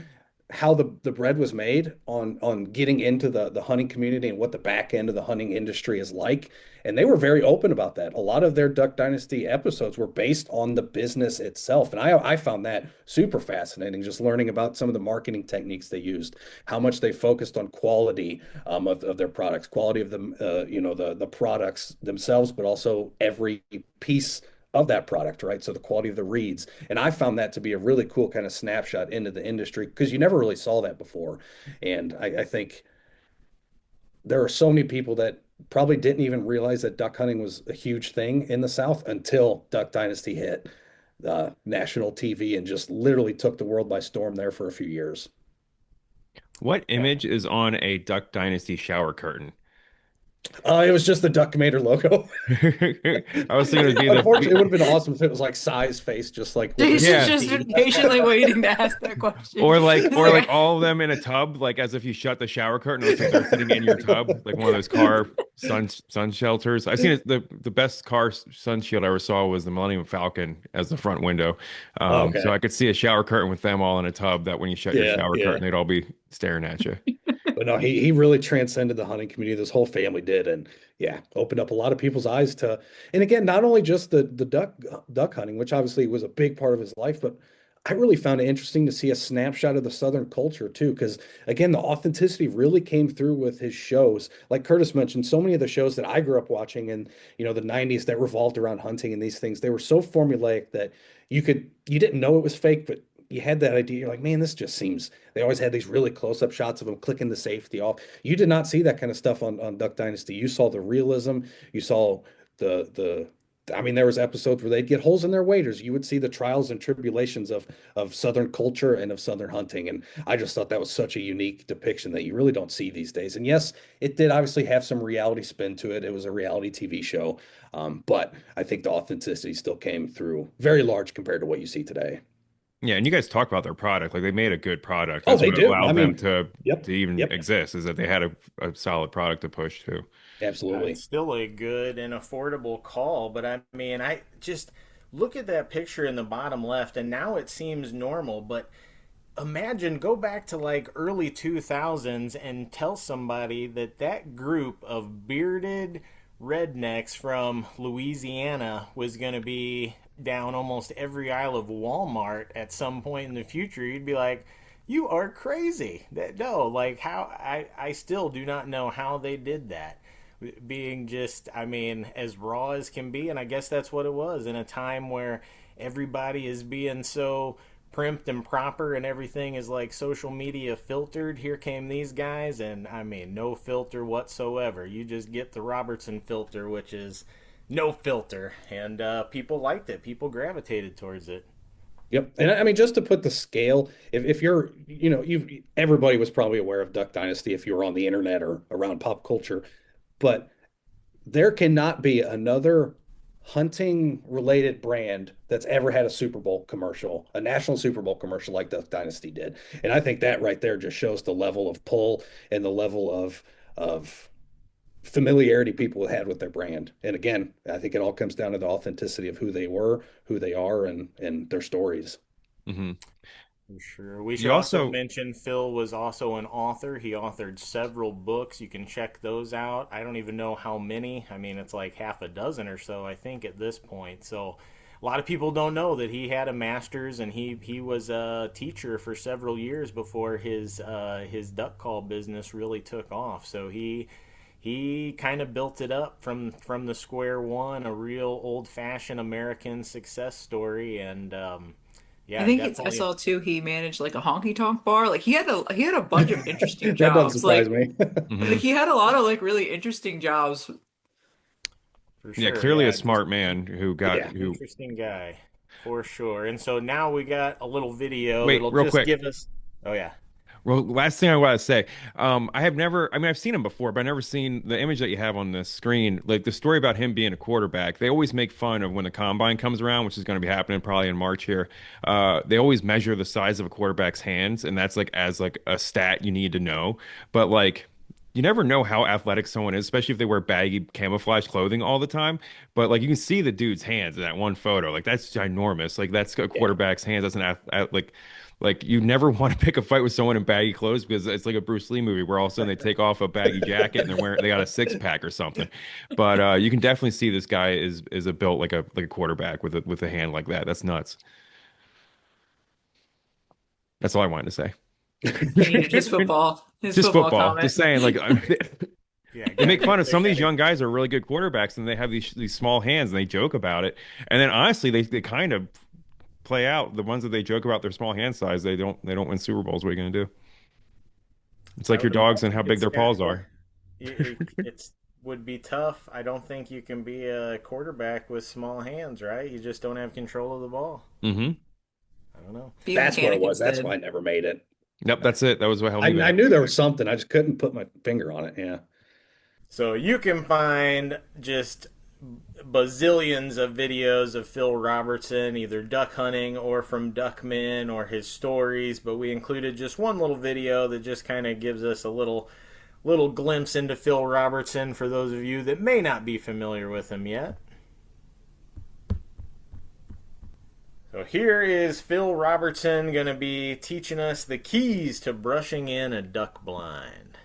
how the bread was made on getting into the hunting community and what the back end of the hunting industry is like. And they were very open about that. A lot of their Duck Dynasty episodes were based on the business itself. And I found that super fascinating, just learning about some of the marketing techniques they used, how much they focused on quality of their products, quality of the products themselves, but also every piece of that product, right? So the quality of the reeds. And I found that to be a really cool kind of snapshot into the industry, because you never really saw that before. And I think there are so many people that probably didn't even realize that duck hunting was a huge thing in the South until Duck Dynasty hit national TV and just literally took the world by storm there for a few years. What image is on a Duck Dynasty shower curtain? It was just the Duck Commander logo. I was thinking it'd be Unfortunately, it would have been awesome if it was like Si's face, just like with He's Yeah. just patiently waiting to ask that question. or like He's or like all of them in a tub, like as if you shut the shower curtain, it looks like they're sitting in your tub, like one of those car sun shelters. I've seen it, the best car sun shield I ever saw was the Millennium Falcon as the front window. Okay. So I could see a shower curtain with them all in a tub, that when you shut your Yeah, shower yeah. curtain, they'd all be staring at you. But no, he really transcended the hunting community. This whole family did, and yeah, opened up a lot of people's eyes to. And again, not only just the duck hunting, which obviously was a big part of his life, but I really found it interesting to see a snapshot of the Southern culture too, because again, the authenticity really came through with his shows. Like Curtis mentioned, so many of the shows that I grew up watching in the '90s that revolved around hunting and these things, they were so formulaic that you didn't know it was fake, but you had that idea. You're like, man, this just seems. They always had these really close-up shots of them clicking the safety off. You did not see that kind of stuff on Duck Dynasty. You saw the realism. You saw the. I mean, there was episodes where they'd get holes in their waders. You would see the trials and tribulations of Southern culture and of Southern hunting. And I just thought that was such a unique depiction that you really don't see these days. And yes, it did obviously have some reality spin to it. It was a reality TV show, but I think the authenticity still came through very large compared to what you see today. Yeah, and you guys talk about their product. Like they made a good product. Oh, That's they what do. I allowed them mean, yep, to even yep, exist, is that they had a solid product to push too. absolutely. It's still a good and affordable call, but I mean, I just look at that picture in the bottom left, and now it seems normal, but imagine go back to like early 2000s and tell somebody that that group of bearded rednecks from Louisiana was going to be down almost every aisle of Walmart at some point in the future. You'd be like, you are crazy. That no, like how I still do not know how they did that. Being just, I mean, as raw as can be, and I guess that's what it was in a time where everybody is being so primped and proper and everything is like social media filtered. Here came these guys, and I mean, no filter whatsoever. You just get the Robertson filter, which is no filter, and people liked it. People gravitated towards it. Yep. And I mean, just to put the scale, if you're, everybody was probably aware of Duck Dynasty if you were on the internet or around pop culture, but there cannot be another hunting related brand that's ever had a Super Bowl commercial, a national Super Bowl commercial like Duck Dynasty did. And I think that right there just shows the level of pull and the level of familiarity people had with their brand. And again, I think it all comes down to the authenticity of who they were, who they are, and their stories. Hmm. For sure. We should You also also, mention Phil was also an author. He authored several books. You can check those out. I don't even know how many. I mean, it's like half a dozen or so, I think, at this point. So a lot of people don't know that he had a master's and he was a teacher for several years before his duck call business really took off. So he kind of built it up from the square one, a real old fashioned American success story, and I yeah, think I definitely saw too he managed like a honky tonk bar. Like he had a bunch of interesting That doesn't jobs. surprise me. Like mhm. he had a lot of like really interesting jobs. for Yeah, sure. clearly a Yeah, just smart man who got Yeah. who. interesting guy for sure. And so now we got a little video Wait, that'll real just quick. give us. Oh yeah, Well, last thing I want to say, I have never, I mean, I've seen him before, but I've never seen the image that you have on the screen. Like the story about him being a quarterback, they always make fun of when the combine comes around, which is going to be happening probably in March here. They always measure the size of a quarterback's hands, and that's like as like a stat you need to know. But like, you never know how athletic someone is, especially if they wear baggy camouflage clothing all the time. But like, you can see the dude's hands in that one photo. Like that's ginormous. Like that's a Yeah. quarterback's hands. That's like you never want to pick a fight with someone in baggy clothes because it's like a Bruce Lee movie where all of a sudden they take off a baggy jacket and they got a six pack or something. But you can definitely see this guy is a built like a quarterback with a hand like that. That's nuts. That's all I wanted to say. His Just football football. comment. Just saying, like yeah. they make fun of They some of these gotta young guys are really good quarterbacks and they have these small hands and they joke about it. And then honestly, they kind of play out the ones that they joke about their small hand size. They don't win Super Bowls. What are you gonna do? It's I like your would dogs and how imagine big it's their got paws yeah. are. It's would be tough. I don't think you can be a quarterback with small hands, right? You just don't have control of the ball. Mm-hmm. I don't know. Be a That's what it mechanic was. That's why instead. I never made it. Yep, that's it. That was what held me I back. knew there was something. I just couldn't put my finger on it. Yeah. So you can find just bazillions of videos of Phil Robertson, either duck hunting or from Duckman or his stories, but we included just one little video that just kind of gives us a little glimpse into Phil Robertson for those of you that may not be familiar with him yet. So here is Phil Robertson going to be teaching us the keys to brushing in a duck blind.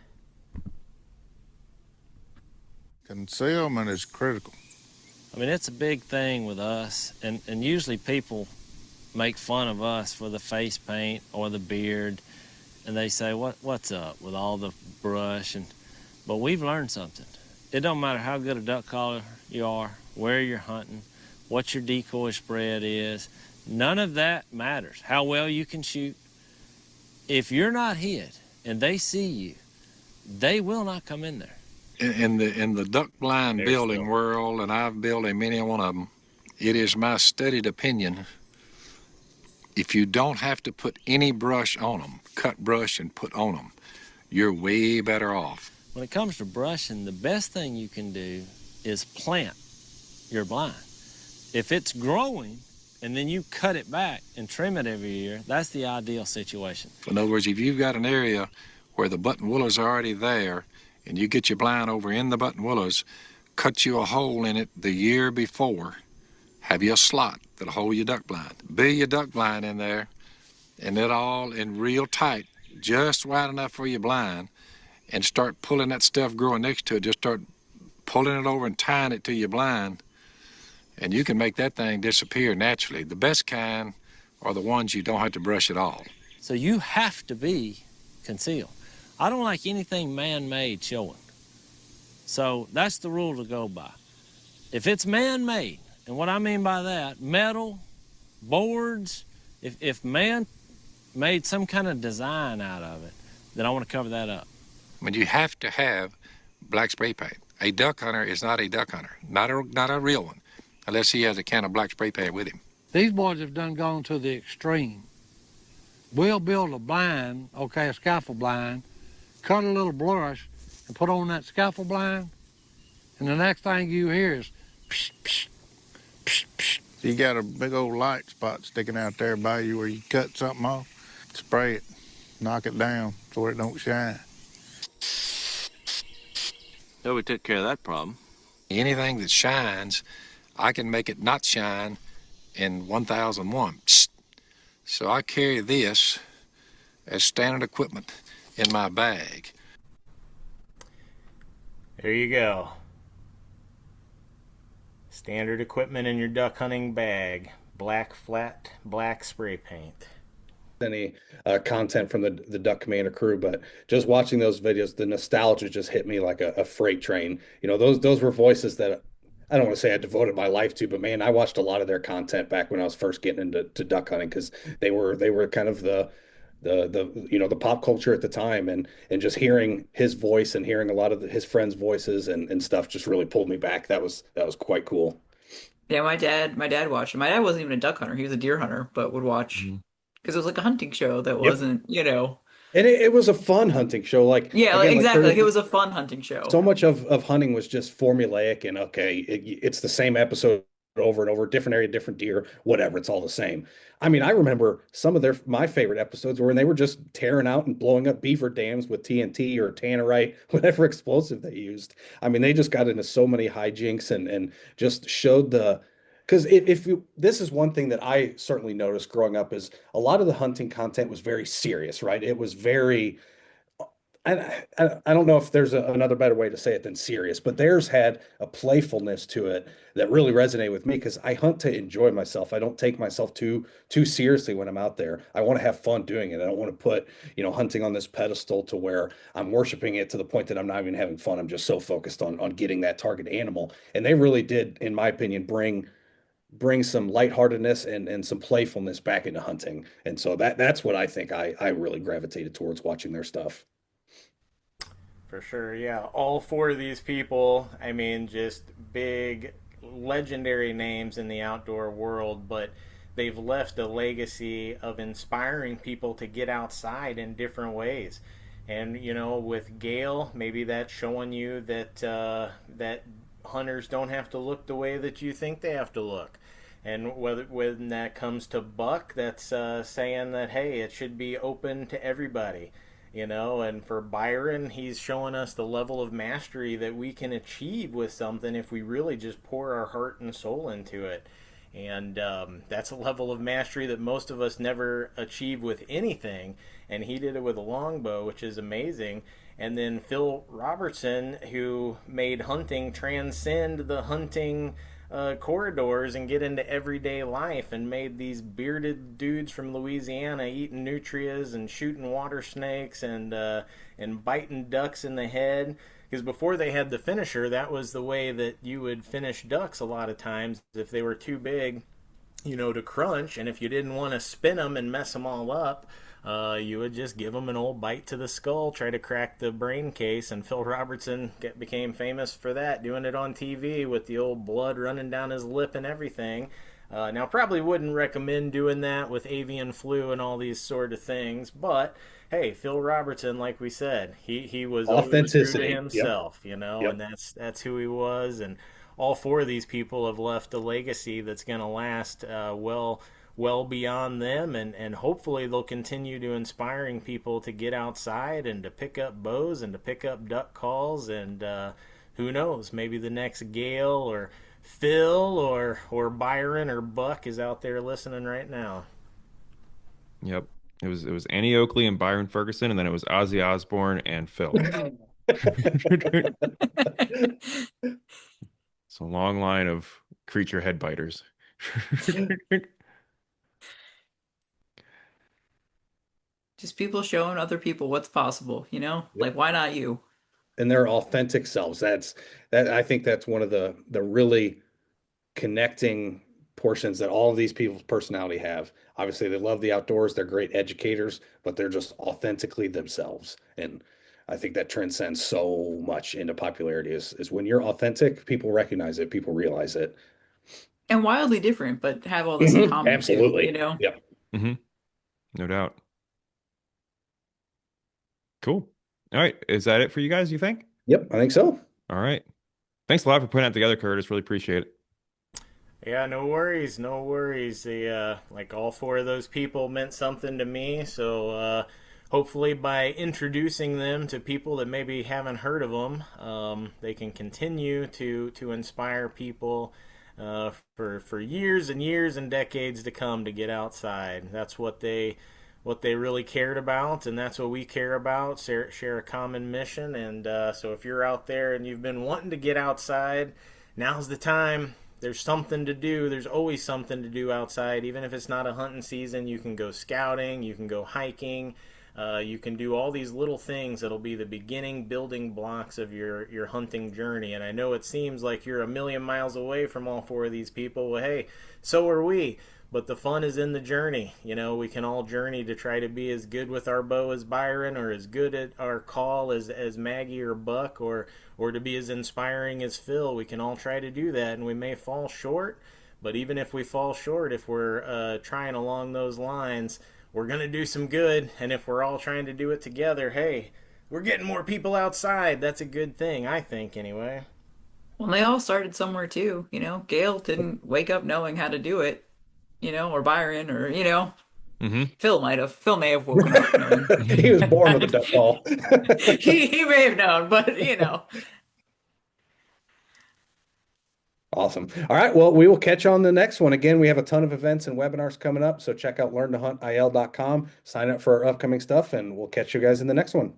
Concealment is critical. I mean, it's a big thing with us, and usually people make fun of us for the face paint or the beard, and they say, what's up with all the brush? But we've learned something. It don't matter how good a duck caller you are, where you're hunting, what your decoy spread is, None of that matters. How well you can shoot. If you're not hit and they see you, they will not come in there. In the duck blind building world, and I've built a many one of them, it is my studied opinion, if you don't have to put any brush on them, cut brush and put on them, you're way better off. When it comes to brushing, the best thing you can do is plant your blind. If it's growing and then you cut it back and trim it every year, that's the ideal situation. In other words, if you've got an area where the button willows are already there and you get your blind over in the button willows, cut you a hole in it the year before, have you a slot that'll hold your duck blind. Build your duck blind in there and it all in real tight, just wide enough for your blind, and start pulling that stuff growing next to it. Just start pulling it over and tying it to your blind, and you can make that thing disappear naturally. The best kind are the ones you don't have to brush at all. So you have to be concealed. I don't like anything man-made showing. So that's the rule to go by. If it's man-made, and what I mean by that, metal, boards, if man made some kind of design out of it, then I want to cover that up. I mean, you have to have black spray paint. A duck hunter is not a duck hunter, not a real one, unless he has a can of black spray paint with him. These boys have done gone to the extreme. We'll build a blind, okay, a scaffold blind, cut a little brush and put on that scaffold blind, and the next thing you hear is psh, psh, psh, psh. You got a big old light spot sticking out there by you where you cut something off, spray it, knock it down so it don't shine. So we took care of that problem. Anything that shines, I can make it not shine in 1001. So I carry this as standard equipment in my bag. There you go. Standard equipment in your duck hunting bag. Black flat, black spray paint. Any content from the Duck Commander crew, but just watching those videos, the nostalgia just hit me like a freight train. You know, those were voices that I don't want to say I devoted my life to, but man, I watched a lot of their content back when I was first getting into duck hunting, because they were kind of the you know, the pop culture at the time, and just hearing his voice and hearing a lot of his friends' voices and stuff just really pulled me back. That was quite cool. Yeah, my dad watched it. My dad wasn't even a duck hunter; he was a deer hunter, but would watch because it was like a hunting show that wasn't, you know. And it was a fun hunting show. Like, yeah, again, exactly. Like, it was a fun hunting show. So much of hunting was just formulaic and okay, it's the same episode over and over, different area, different deer, whatever. It's all the same. I mean, I remember some of my favorite episodes were when they were just tearing out and blowing up beaver dams with TNT or tannerite, whatever explosive they used. I mean, they just got into so many hijinks and just showed because this is one thing that I certainly noticed growing up, is a lot of the hunting content was very serious, right? It was very, I don't know if there's another better way to say it than serious, but theirs had a playfulness to it that really resonated with me, because I hunt to enjoy myself. I don't take myself too seriously when I'm out there. I want to have fun doing it. I don't want to put, you know, hunting on this pedestal to where I'm worshiping it to the point that I'm not even having fun. I'm just so focused on getting that target animal. And they really did, in my opinion, bring some lightheartedness and some playfulness back into hunting. And so that's what I think I really gravitated towards watching their stuff. For sure, yeah. All four of these people, I mean, just big, legendary names in the outdoor world, but they've left a legacy of inspiring people to get outside in different ways. And, you know, with Gail, maybe that's showing you that that hunters don't have to look the way that you think they have to look. And when that comes to Buck, that's saying that, hey, it should be open to everybody. You know, and for Byron, he's showing us the level of mastery that we can achieve with something if we really just pour our heart and soul into it. And that's a level of mastery that most of us never achieve with anything. And he did it with a longbow, which is amazing. And then Phil Robertson, who made hunting transcend the hunting corridors and get into everyday life, and made these bearded dudes from Louisiana eating nutrias and shooting water snakes and biting ducks in the head. Because before they had the finisher, that was the way that you would finish ducks a lot of times. If they were too big, to crunch. And if you didn't want to spin them and mess them all up, you would just give them an old bite to the skull, try to crack the brain case. And Phil Robertson became famous for that, doing it on TV with the old blood running down his lip and everything. Now, probably wouldn't recommend doing that with avian flu and all these sort of things, but hey, Phil Robertson, like we said, he was always true to himself, Yep. and that's who he was. And all four of these people have left a legacy that's going to last well beyond them, and hopefully they'll continue to inspiring people to get outside and to pick up bows and to pick up duck calls, and who knows, maybe the next Gale or Phil or Byron or Buck is out there listening right now. Yep. It was Annie Oakley and Byron Ferguson, and then it was Ozzy Osbourne and Phil. It's a long line of creature head biters. Just people showing other people what's possible, Yep. Like, why not you? And their authentic selves. I think that's one of the really connecting portions that all of these people's personality have. Obviously, they love the outdoors, they're great educators, but they're just authentically themselves. And I think that transcends so much into popularity is when you're authentic, people recognize it, people realize it. And wildly different, but have all this in common too, Absolutely. Yep. No doubt. Cool. All right. Is that it for you guys, you think? Yep, I think so. All right. Thanks a lot for putting that together, Curtis. Really appreciate it. Yeah, no worries, no worries. Like all four of those people meant something to me, so hopefully by introducing them to people that maybe haven't heard of them, they can continue to inspire people for years and years and decades to come to get outside. That's what they really cared about, and that's what we care about, share a common mission. And so if you're out there and you've been wanting to get outside, now's the time. There's something to do. There's always something to do outside. Even if it's not a hunting season, you can go scouting, you can go hiking, you can do all these little things that'll be the beginning building blocks of your hunting journey. And I know it seems like you're a million miles away from all four of these people. Well, hey, so are we. But the fun is in the journey. We can all journey to try to be as good with our bow as Byron, or as good at our call as Maggie or Buck, or to be as inspiring as Phil. We can all try to do that, and we may fall short. But even if we fall short, if we're trying along those lines, we're going to do some good. And if we're all trying to do it together, hey, we're getting more people outside. That's a good thing, I think, anyway. Well, they all started somewhere too, Gail didn't wake up knowing how to do it, or Byron, or Phil might have. Phil may have woken up knowing. He was born with a duck call. he may have known, but Awesome. All right. Well, we will catch you on the next one. Again, we have a ton of events and webinars coming up. So check out learntohuntil.com, sign up for our upcoming stuff, and we'll catch you guys in the next one.